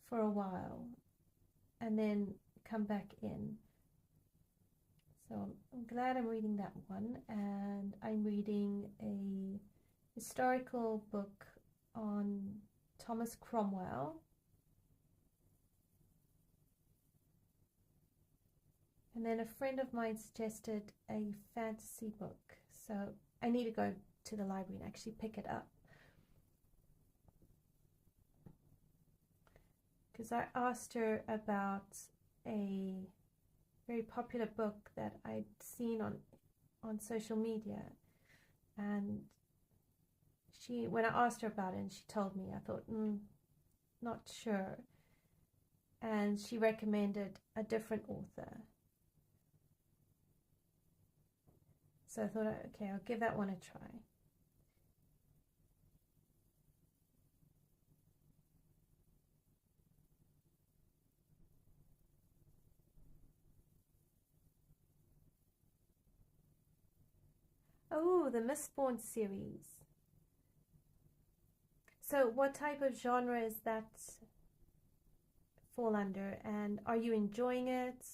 for a while and then come back in. So I'm glad I'm reading that one, and I'm reading a historical book on Thomas Cromwell. And then a friend of mine suggested a fantasy book, so I need to go to the library and actually pick it up. Because I asked her about a very popular book that I'd seen on social media, and when I asked her about it and she told me, I thought, not sure, and she recommended a different author. So I thought, okay, I'll give that one a try. Oh, the Mistborn series. So what type of genre is that fall under, and are you enjoying it?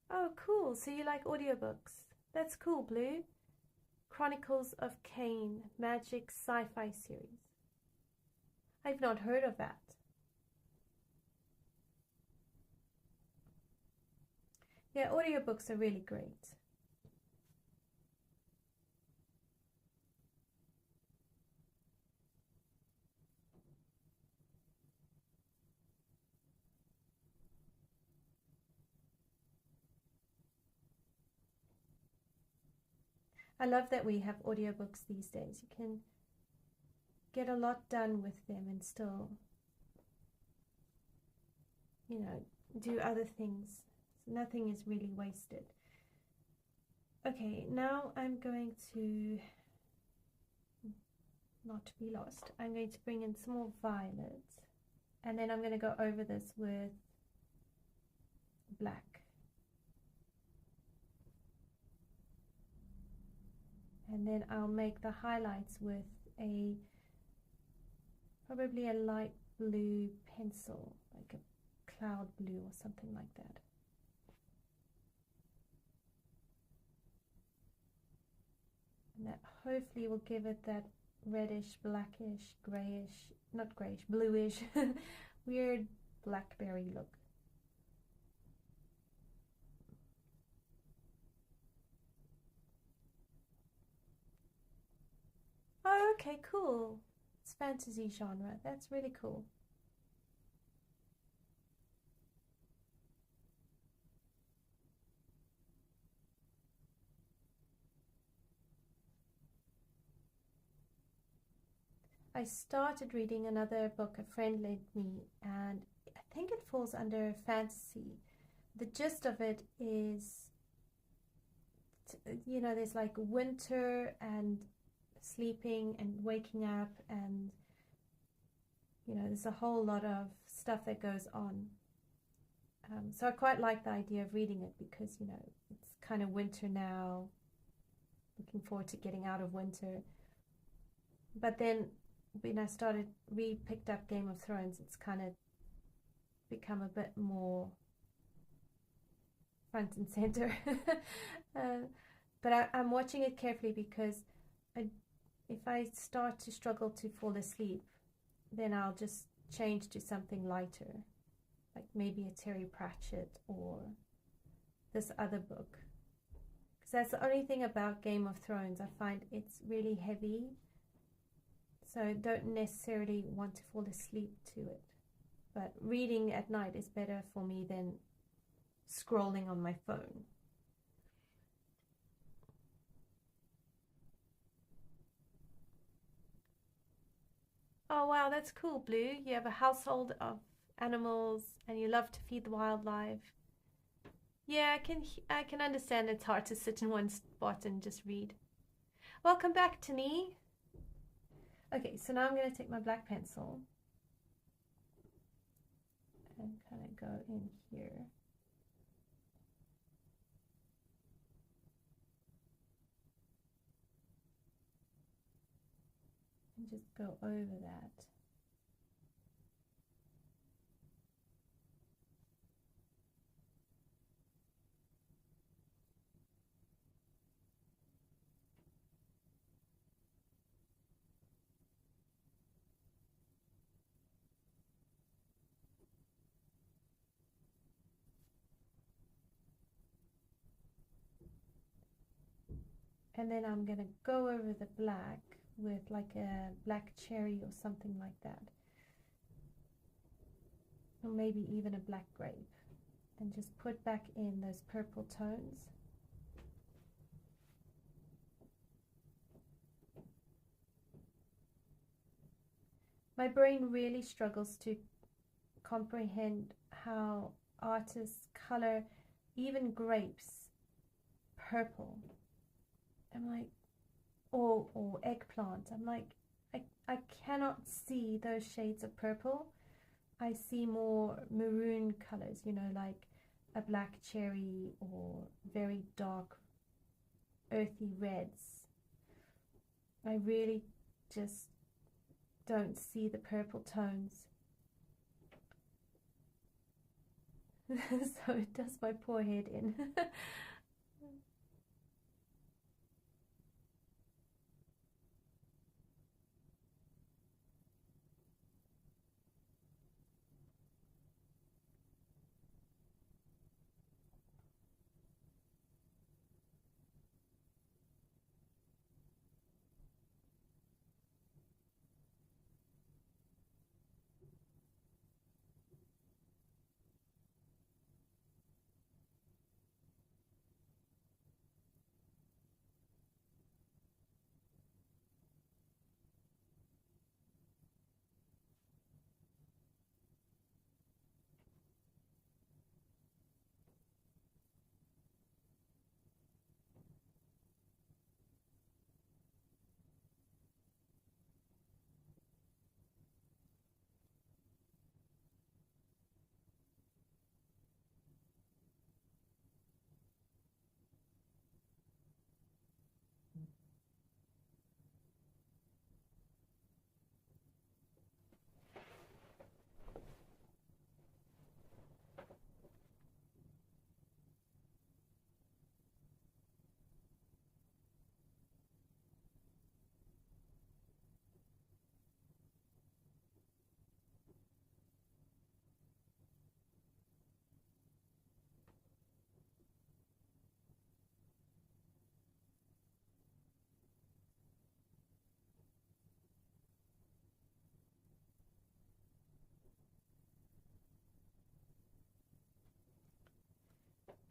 Oh, cool. So you like audiobooks. That's cool, Blue. Chronicles of Kane, magic sci-fi series. I've not heard of that. Yeah, audiobooks are really great. I love that we have audiobooks these days. You can get a lot done with them and still, you know, do other things. So nothing is really wasted. Okay, now I'm going to, not to be lost, I'm going to bring in some more violet, and then I'm going to go over this with black. And then I'll make the highlights with probably a light blue pencil, like a cloud blue or something like that. And that hopefully will give it that reddish, blackish, grayish, not grayish, bluish, weird blackberry look. Oh, okay, cool. It's fantasy genre. That's really cool. I started reading another book a friend lent me, and I think it falls under fantasy. The gist of it is, you know, there's like winter and sleeping and waking up, and you know, there's a whole lot of stuff that goes on. So I quite like the idea of reading it because, you know, it's kind of winter now, looking forward to getting out of winter. But then when I picked up Game of Thrones, it's kind of become a bit more front and center. But I'm watching it carefully because if I start to struggle to fall asleep, then I'll just change to something lighter, like maybe a Terry Pratchett or this other book. Because that's the only thing about Game of Thrones. I find it's really heavy, so I don't necessarily want to fall asleep to it. But reading at night is better for me than scrolling on my phone. Oh wow, that's cool, Blue. You have a household of animals and you love to feed the wildlife. Yeah, I can understand it's hard to sit in one spot and just read. Welcome back, Tani. Okay, so now I'm going to take my black pencil and kind of go in here. And just go over that. And then I'm going to go over the black with like a black cherry or something like that. Or maybe even a black grape. And just put back in those purple tones. My brain really struggles to comprehend how artists color even grapes purple. I'm like, or eggplant. I'm like, I cannot see those shades of purple. I see more maroon colors, you know, like a black cherry or very dark earthy reds. I really just don't see the purple tones. So it does my poor head in.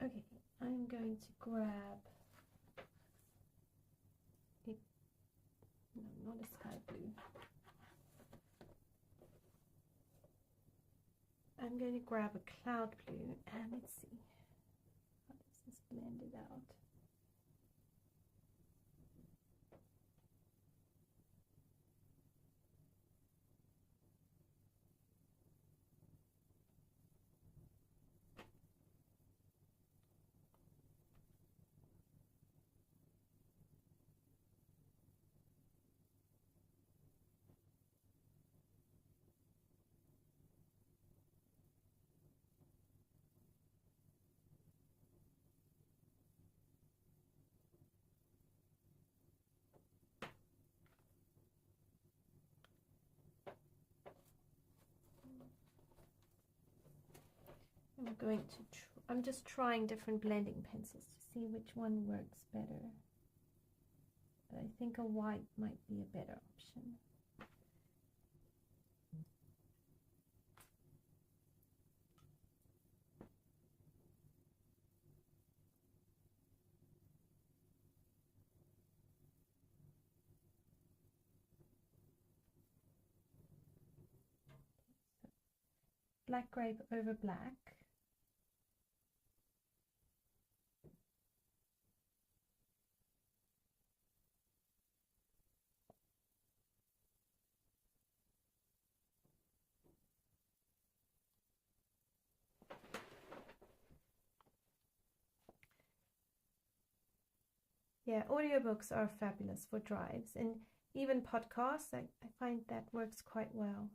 Okay, I'm going to grab it. No, not a sky blue. I'm going to grab a cloud blue and let's see. How does this blend it out? I'm just trying different blending pencils to see which one works better. But I think a white might be a better option. black grape over black. Yeah, audiobooks are fabulous for drives, and even podcasts. I find that works quite well.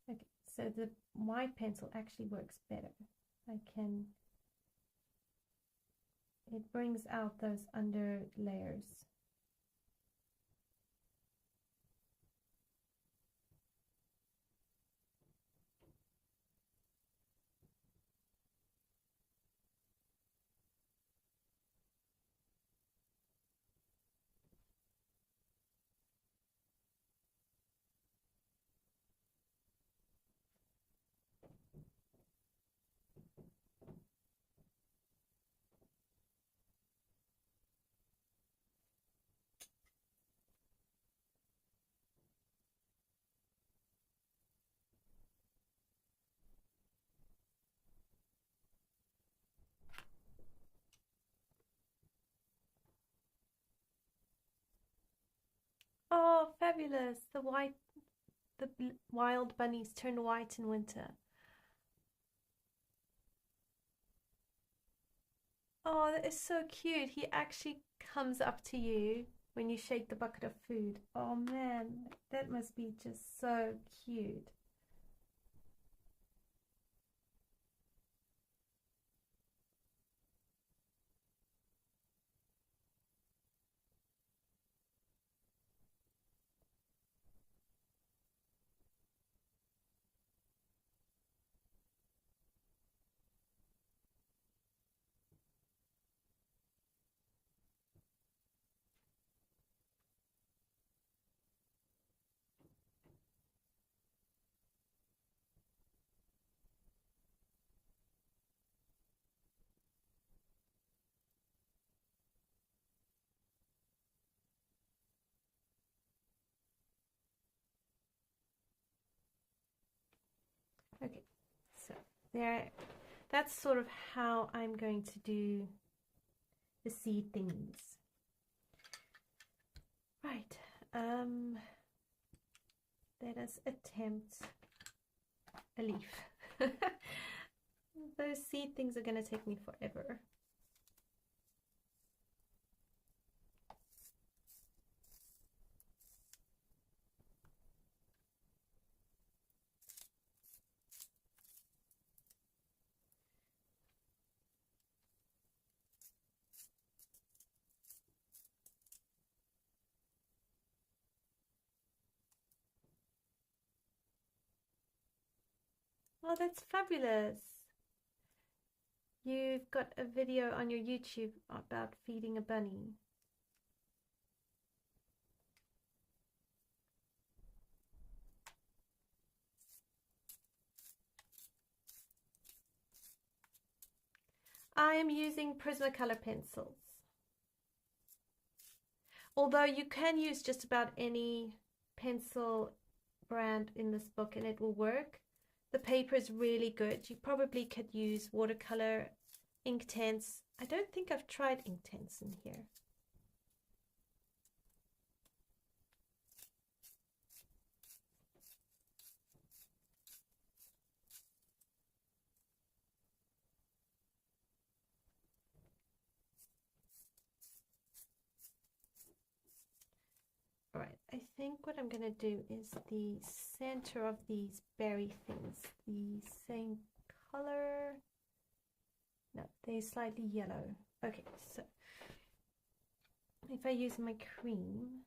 Okay, so the white pencil actually works better. It brings out those under layers. Oh, fabulous! The wild bunnies turn white in winter. Oh, that is so cute. He actually comes up to you when you shake the bucket of food. Oh man, that must be just so cute. Okay, so that's sort of how I'm going to do the seed things. Right, let us attempt a leaf. Those seed things are going to take me forever. Oh, that's fabulous. You've got a video on your YouTube about feeding a bunny. I am using Prismacolor pencils. Although you can use just about any pencil brand in this book and it will work. The paper is really good. You probably could use watercolor, Inktense. I don't think I've tried Inktense in here. All right, I think what I'm going to do is the center of these berry things, the same color. No, they're slightly yellow. Okay, so if I use my cream,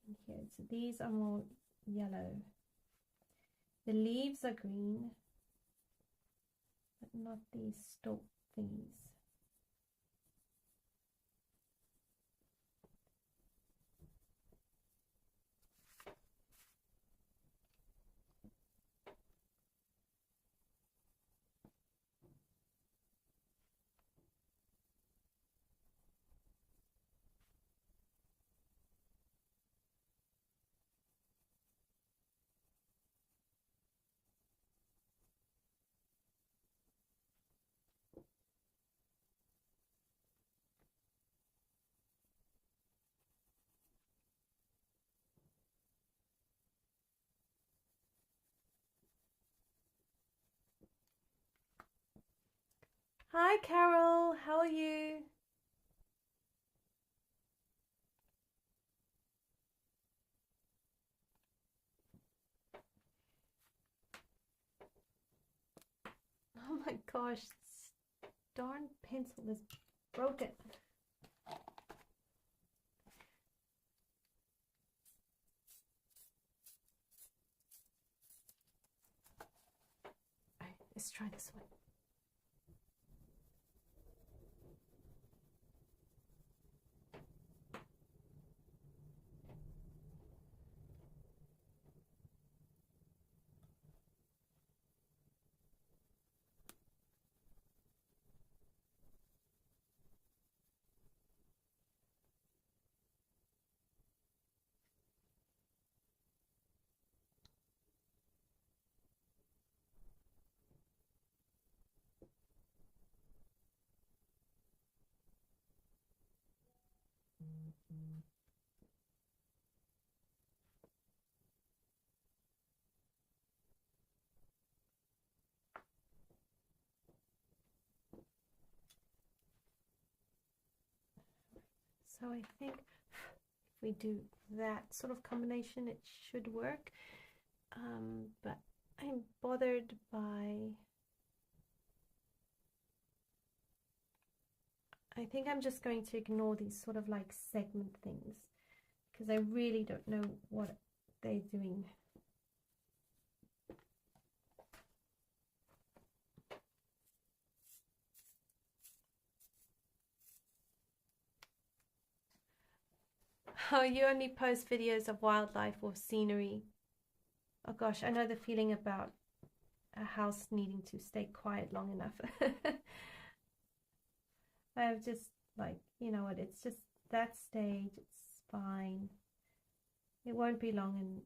And here, so these are more yellow. The leaves are green, but not these stalk thingies. Hi Carol, how are you? Oh my gosh, this darn pencil is broken. Alright, let's try this one. So I think if we do that sort of combination, it should work. But I'm bothered by, I think I'm just going to ignore these sort of like segment things because I really don't know what they're doing. Oh, you only post videos of wildlife or scenery. Oh gosh, I know the feeling about a house needing to stay quiet long enough. I've just like, you know what, it's just that stage, it's fine. It won't be long and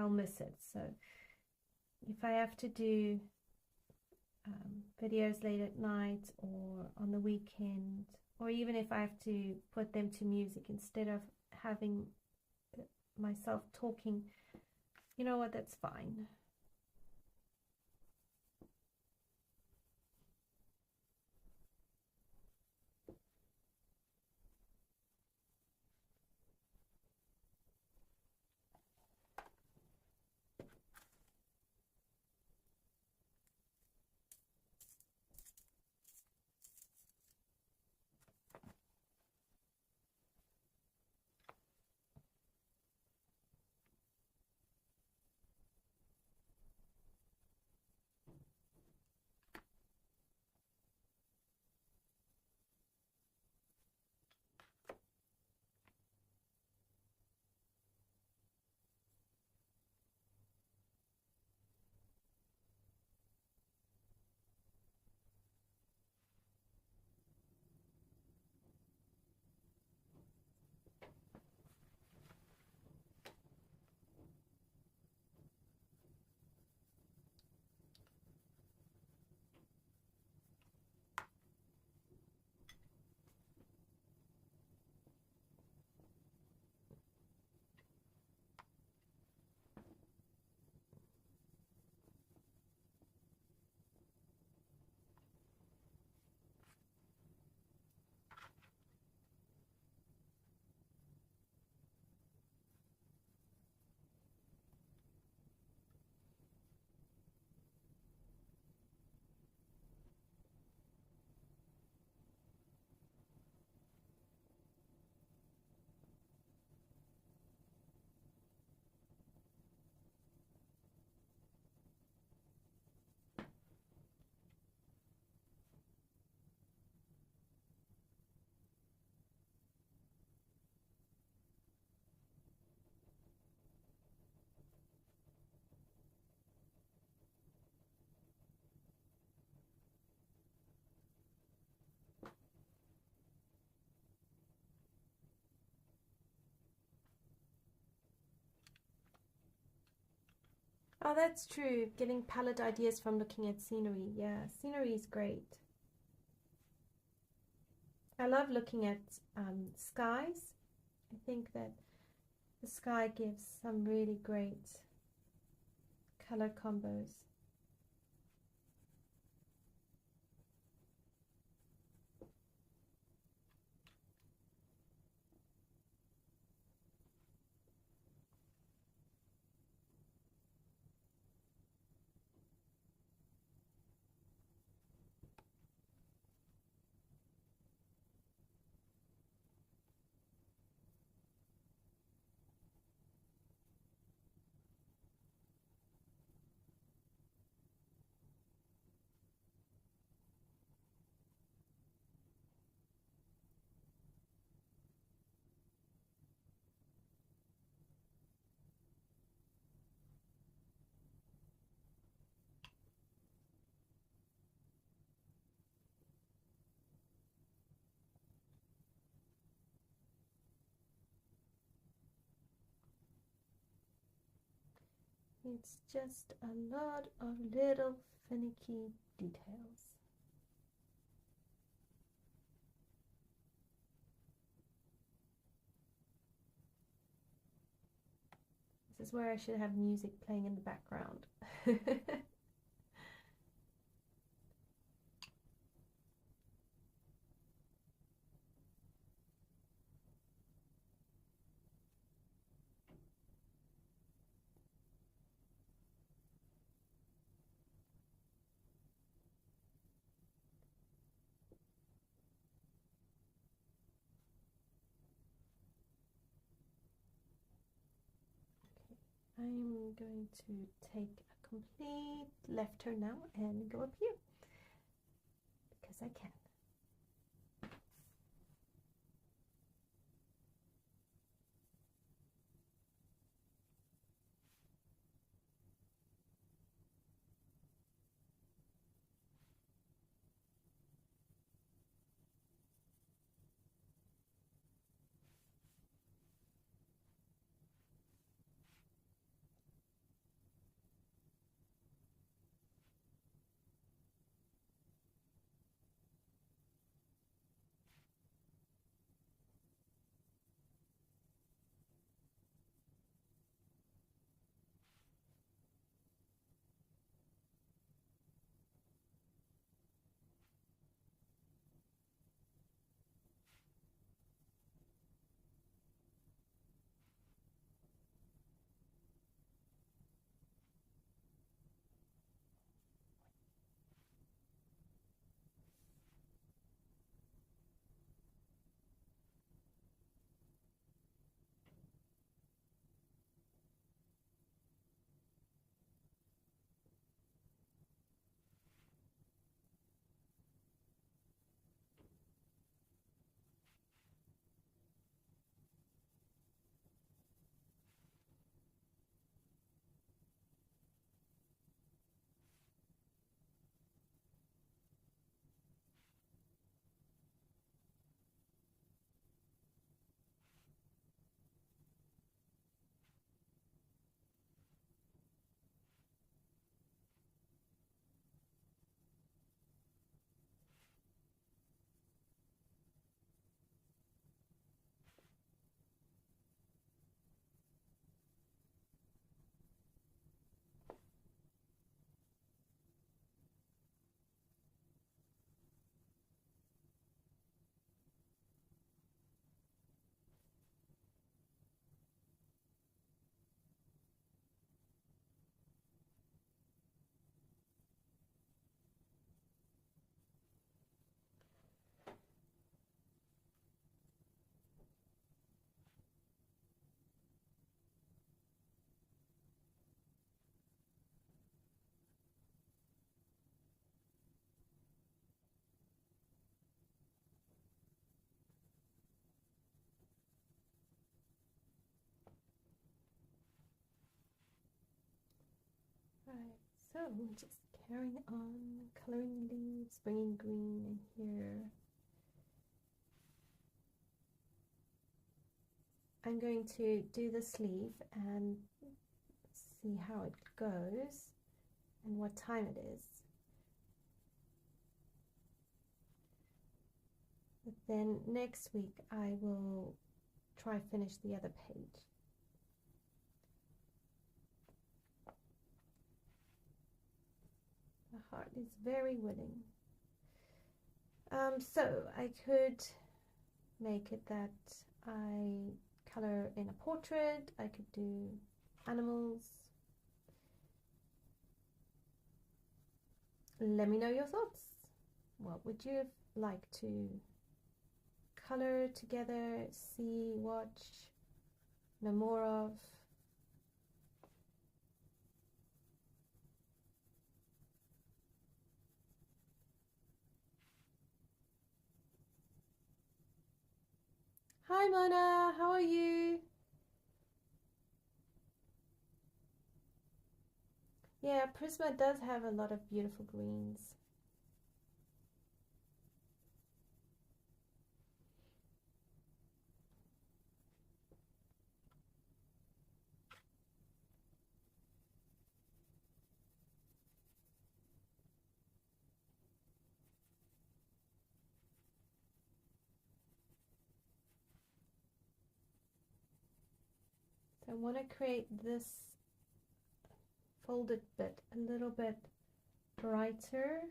I'll miss it. So if I have to do videos late at night or on the weekend, or even if I have to put them to music instead of having myself talking, you know what, that's fine. Oh, that's true. Getting palette ideas from looking at scenery. Yeah, scenery is great. I love looking at skies. I think that the sky gives some really great color combos. It's just a lot of little finicky details. This is where I should have music playing in the background. I'm going to take a complete left turn now and go up here because I can. Right, so just carrying on, coloring leaves, bringing green in here. I'm going to do the sleeve and see how it goes and what time it is. But then next week I will try finish the other page. The heart is very willing. So I could make it that I color in a portrait, I could do animals. Let me know your thoughts. What would you like to color together, see, watch, know more of? Hi Mona, how are you? Yeah, Prisma does have a lot of beautiful greens. So I want to create this folded bit a little bit brighter.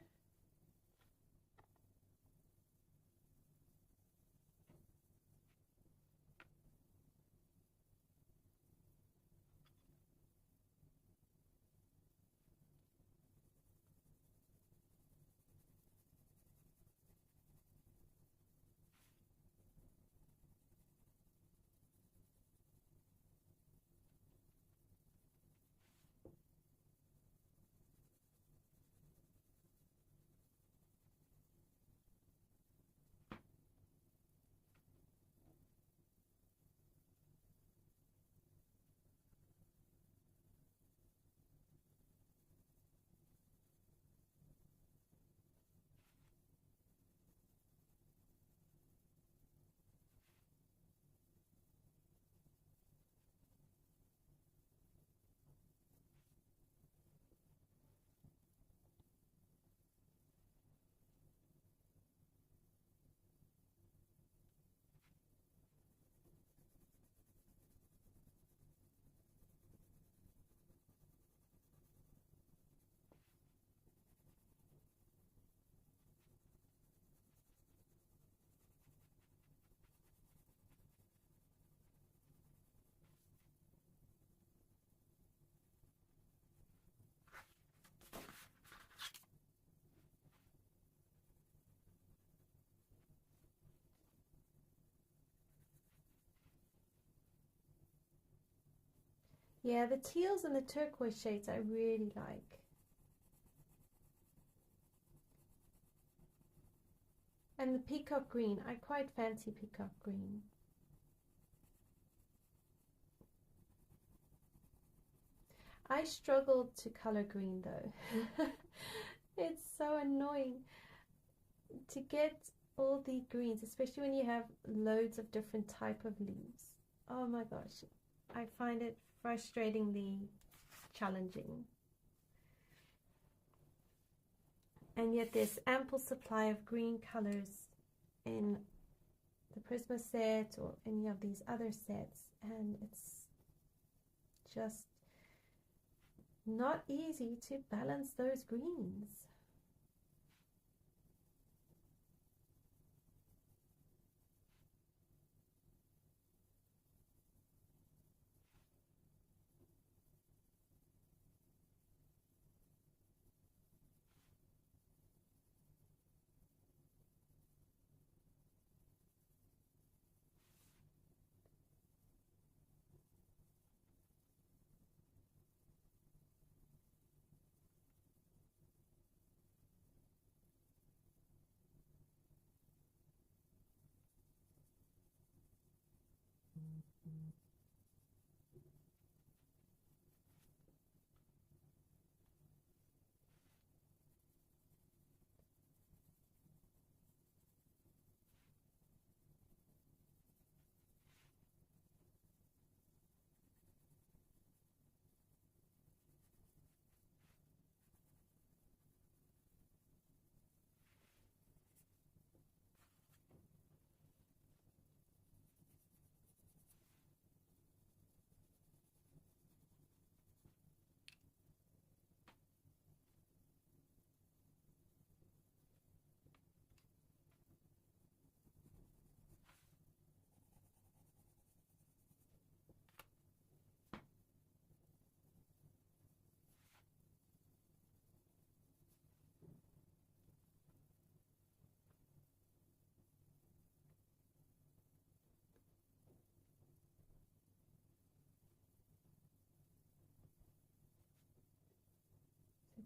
Yeah, the teals and the turquoise shades I really like. And the peacock green, I quite fancy peacock green. I struggled to color green though. It's so annoying to get all the greens, especially when you have loads of different type of leaves. Oh my gosh, I find it frustratingly challenging. And yet there's ample supply of green colors in the Prisma set or any of these other sets, and it's just not easy to balance those greens.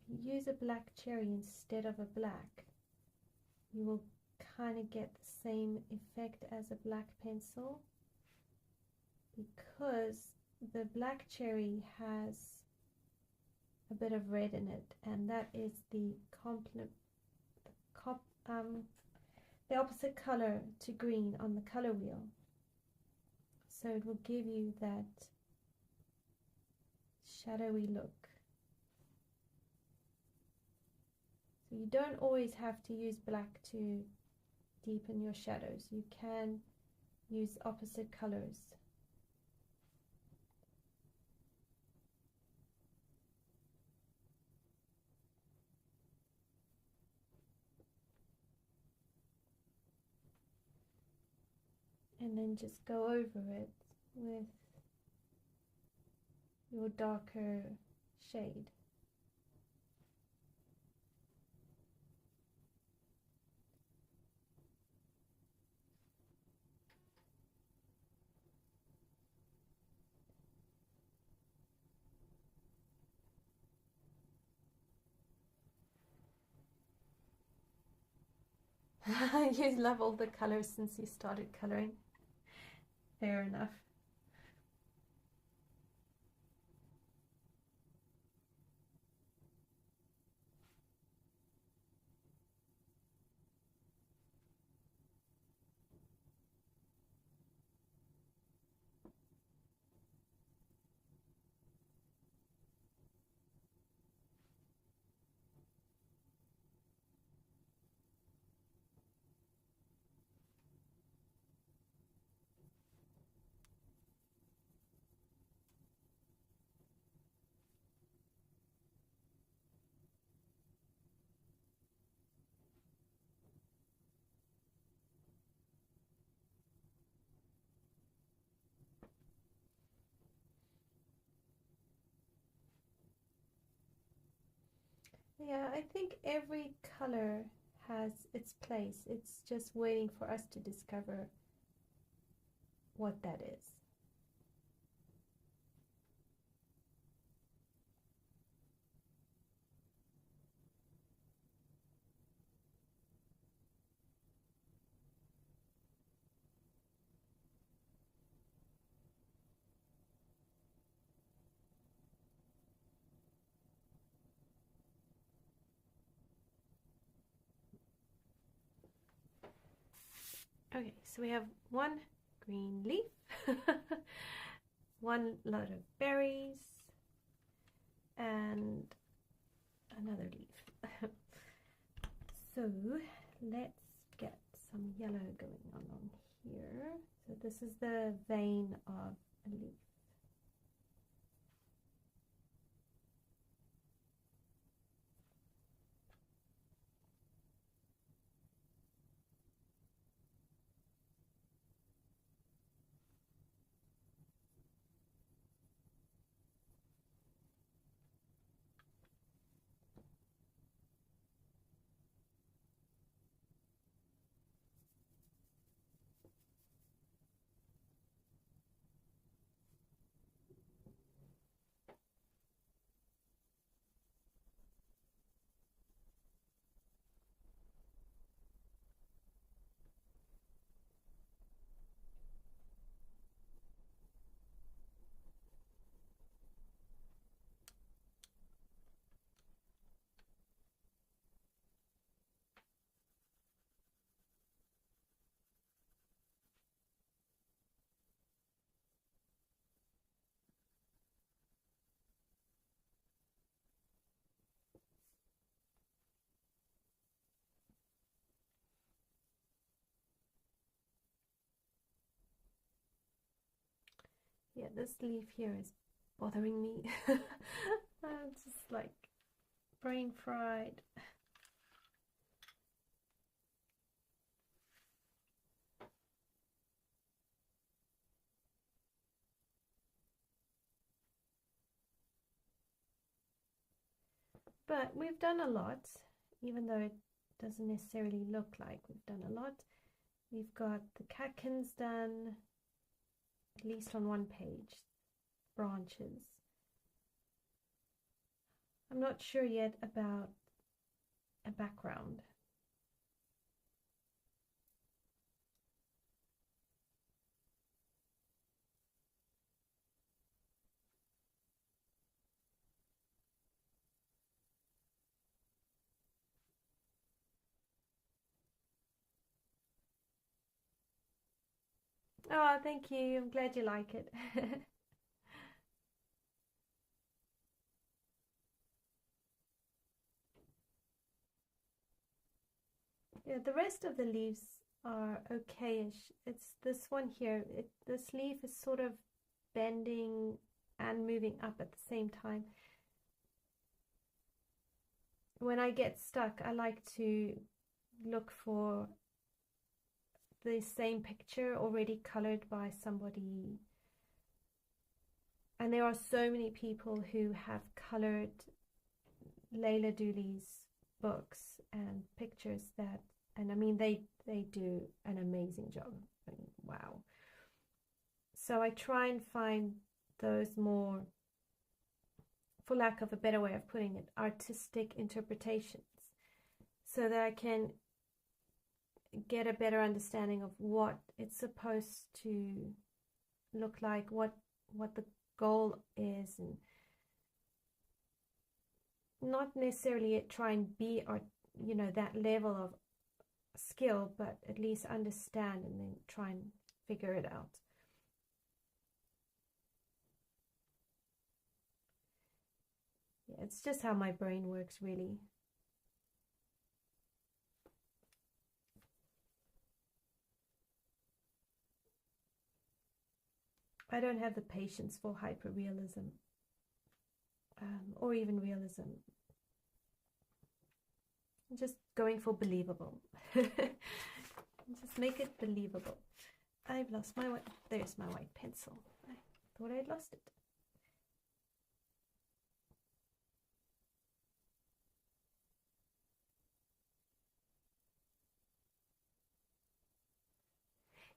you use a black cherry instead of a black, you will kind of get the same effect as a black pencil, because the black cherry has a bit of red in it, and that is the opposite color to green on the color wheel. So it will give you that shadowy look. So you don't always have to use black to deepen your shadows. You can use opposite colors. And then just go over it with your darker shade. You love all the colors since you started coloring. Fair enough. Yeah, I think every color has its place. It's just waiting for us to discover what that is. Okay, so we have one green leaf, one lot of berries, and another leaf. So let's get some yellow going on here. So this is the vein of a leaf. Yeah, this leaf here is bothering me. I'm just like brain fried. But we've done a lot, even though it doesn't necessarily look like we've done a lot. We've got the catkins done, at least on one page, branches. I'm not sure yet about a background. Oh, thank you. I'm glad you like it. Yeah, the rest of the leaves are okayish. It's this one here. This leaf is sort of bending and moving up at the same time. When I get stuck, I like to look for the same picture already colored by somebody. And there are so many people who have colored Leila Duly's books and pictures that, and I mean, they do an amazing job. I mean, wow. So I try and find those more, for lack of a better way of putting it, artistic interpretations, so that I can get a better understanding of what it's supposed to look like, what the goal is, and not necessarily try and be, or you know, that level of skill, but at least understand and then try and figure it out. Yeah, it's just how my brain works, really. I don't have the patience for hyperrealism, or even realism. I'm just going for believable. Just make it believable. I've lost my white. There's my white pencil. I thought I'd lost it.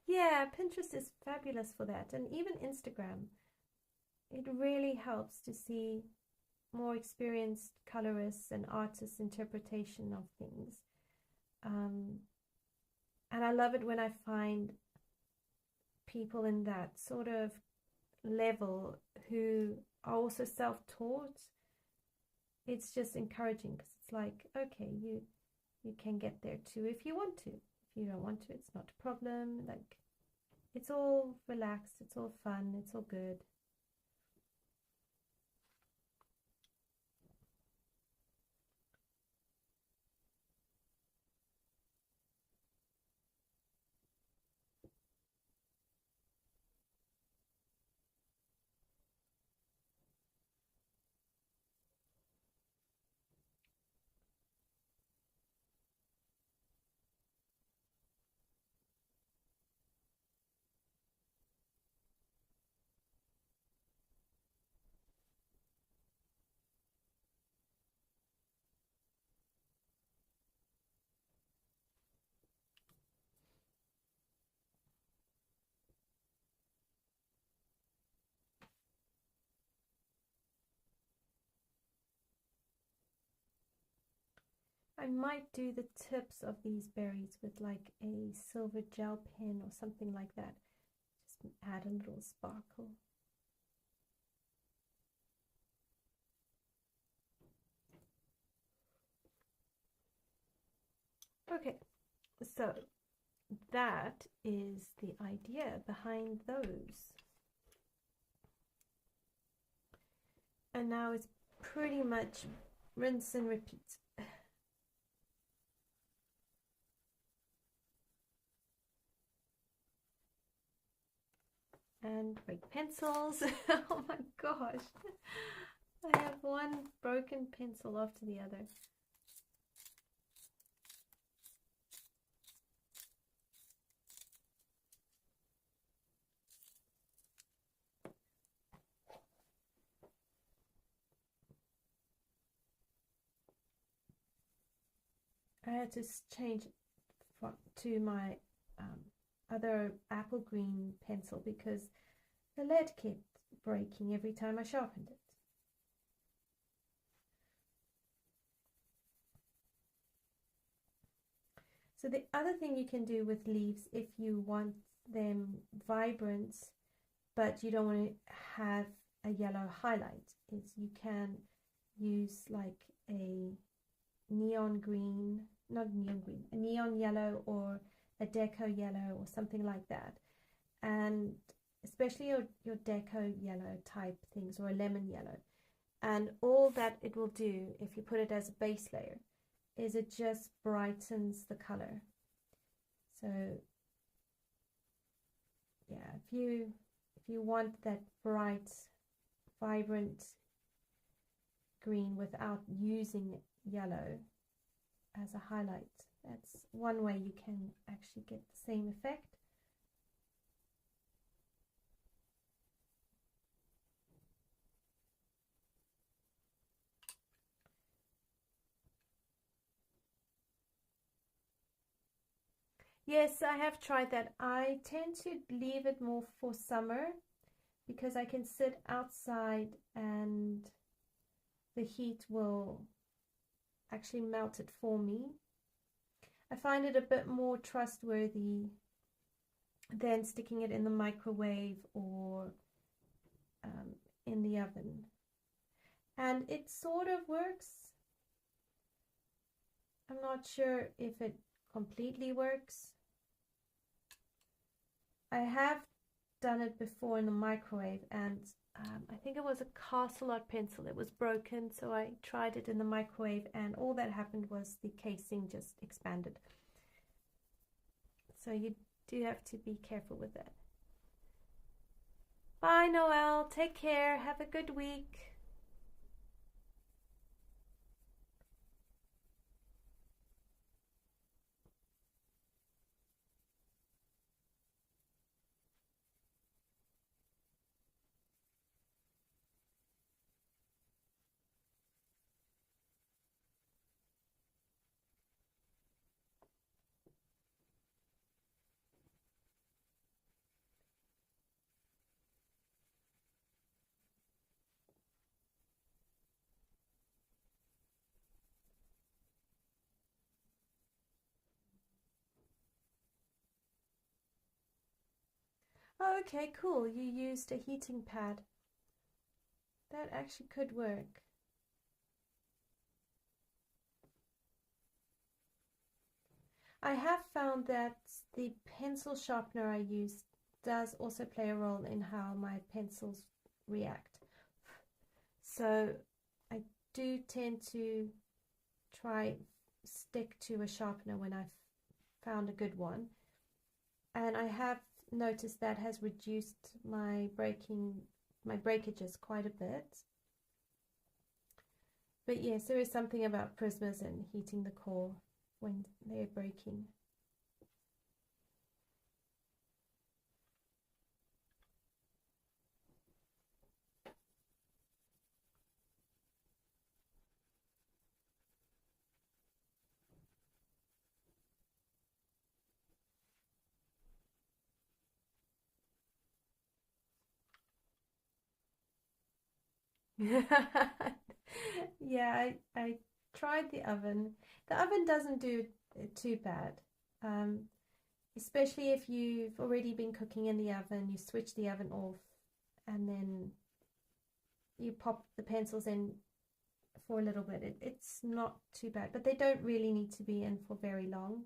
Yeah, Pinterest is fabulous for that, and even Instagram. It really helps to see more experienced colorists and artists' interpretation of things. And I love it when I find people in that sort of level who are also self-taught. It's just encouraging, because it's like, okay, you can get there too if you want to. If you don't want to, it's not a problem. Like, it's all relaxed, it's all fun, it's all good. I might do the tips of these berries with like a silver gel pen or something like that. Just add a little sparkle. Okay, so that is the idea behind those. And now it's pretty much rinse and repeat. And break pencils. Oh my gosh. I have one broken pencil after the other. I had to change to my other apple green pencil because the lead kept breaking every time I sharpened it. So the other thing you can do with leaves, if you want them vibrant, but you don't want to have a yellow highlight, is you can use like a neon green, not neon green, a neon yellow or a deco yellow or something like that. And especially your deco yellow type things, or a lemon yellow. And all that it will do, if you put it as a base layer, is it just brightens the color. So yeah, if you want that bright, vibrant green without using yellow as a highlight, that's one way you can actually get the same effect. Yes, I have tried that. I tend to leave it more for summer because I can sit outside and the heat will actually melt it for me. I find it a bit more trustworthy than sticking it in the microwave or in the oven. And it sort of works. I'm not sure if it completely works. I have done it before in the microwave, and I think it was a castle art pencil. It was broken, so I tried it in the microwave, and all that happened was the casing just expanded. So you do have to be careful with that. Bye, Noelle. Take care. Have a good week. Oh, okay, cool. You used a heating pad. That actually could work. I have found that the pencil sharpener I use does also play a role in how my pencils react. So I do tend to try stick to a sharpener when I've found a good one. And I have noticed that has reduced my breakages quite a bit. But yes, there is something about prismas and heating the core when they're breaking. Yeah, I tried the oven. The oven doesn't do too bad, especially if you've already been cooking in the oven. You switch the oven off and then you pop the pencils in for a little bit. It's not too bad, but they don't really need to be in for very long.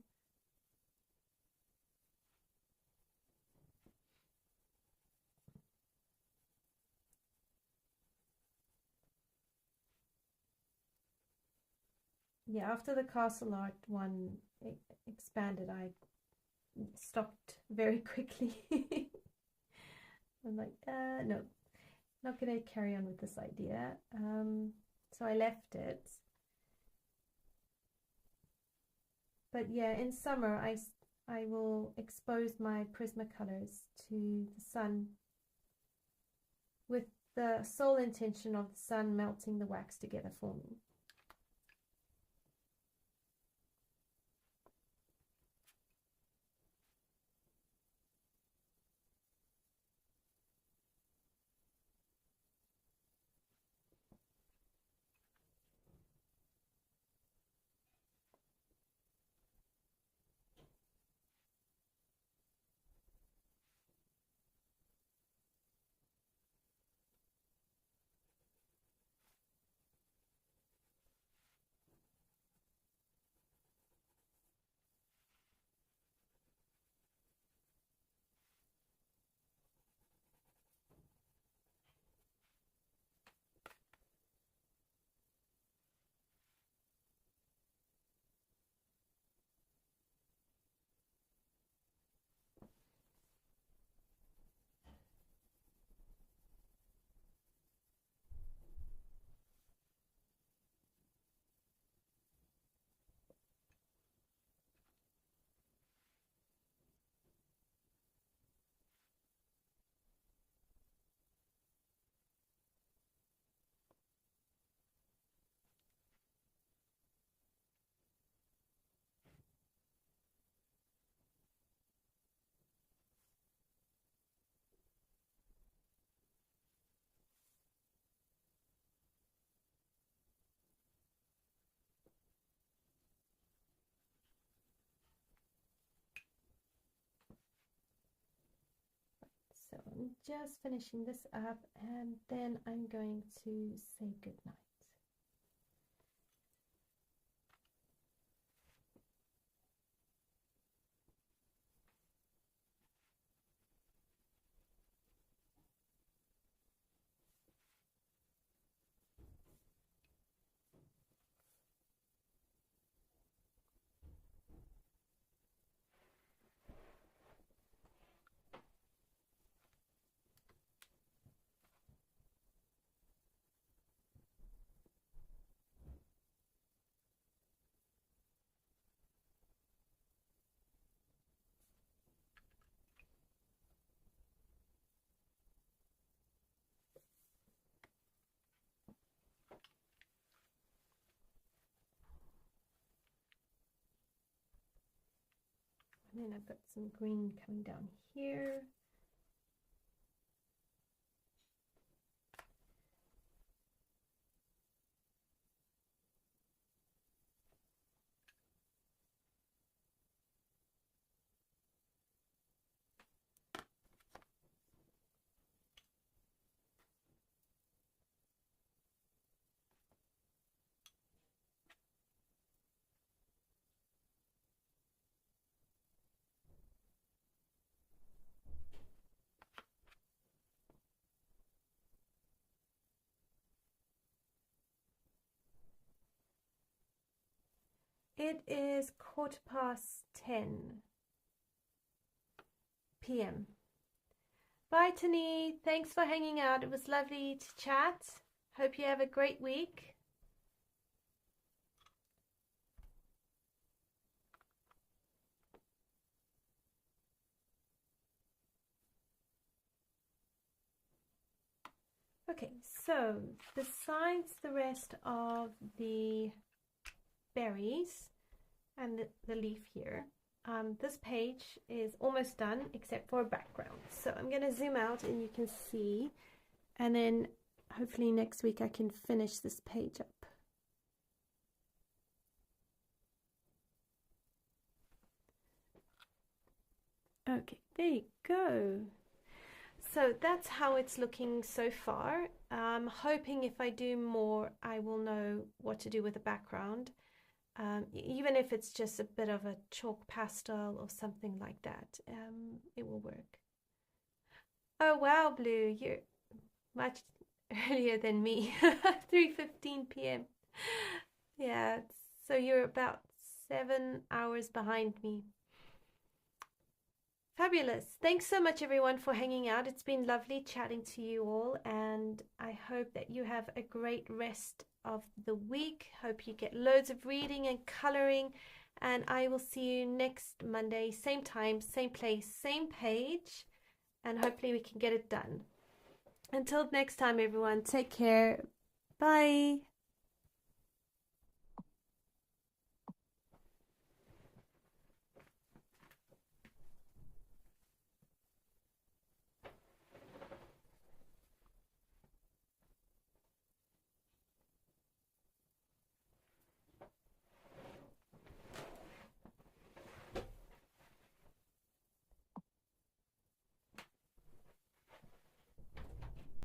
Yeah, after the castle art one expanded, I stopped very quickly. I'm like, no, not going to carry on with this idea. So I left it. But yeah, in summer, I will expose my Prismacolors to the sun with the sole intention of the sun melting the wax together for me. I'm just finishing this up and then I'm going to say goodnight. And then I've got some green coming down here. It is 10:15 p.m. Bye, Tani. Thanks for hanging out. It was lovely to chat. Hope you have a great week. Okay, so besides the rest of the berries and the leaf here, this page is almost done except for a background. So I'm going to zoom out and you can see, and then hopefully next week I can finish this page up. Okay, there you go. So that's how it's looking so far. I'm hoping if I do more, I will know what to do with the background. Even if it's just a bit of a chalk pastel or something like that, it will work. Oh wow, Blue, you're much earlier than me. 3:15 p.m. Yeah, so you're about 7 hours behind me. Fabulous. Thanks so much everyone for hanging out. It's been lovely chatting to you all, and I hope that you have a great rest of the week. Hope you get loads of reading and coloring, and I will see you next Monday, same time, same place, same page, and hopefully we can get it done. Until next time everyone, take care. Bye.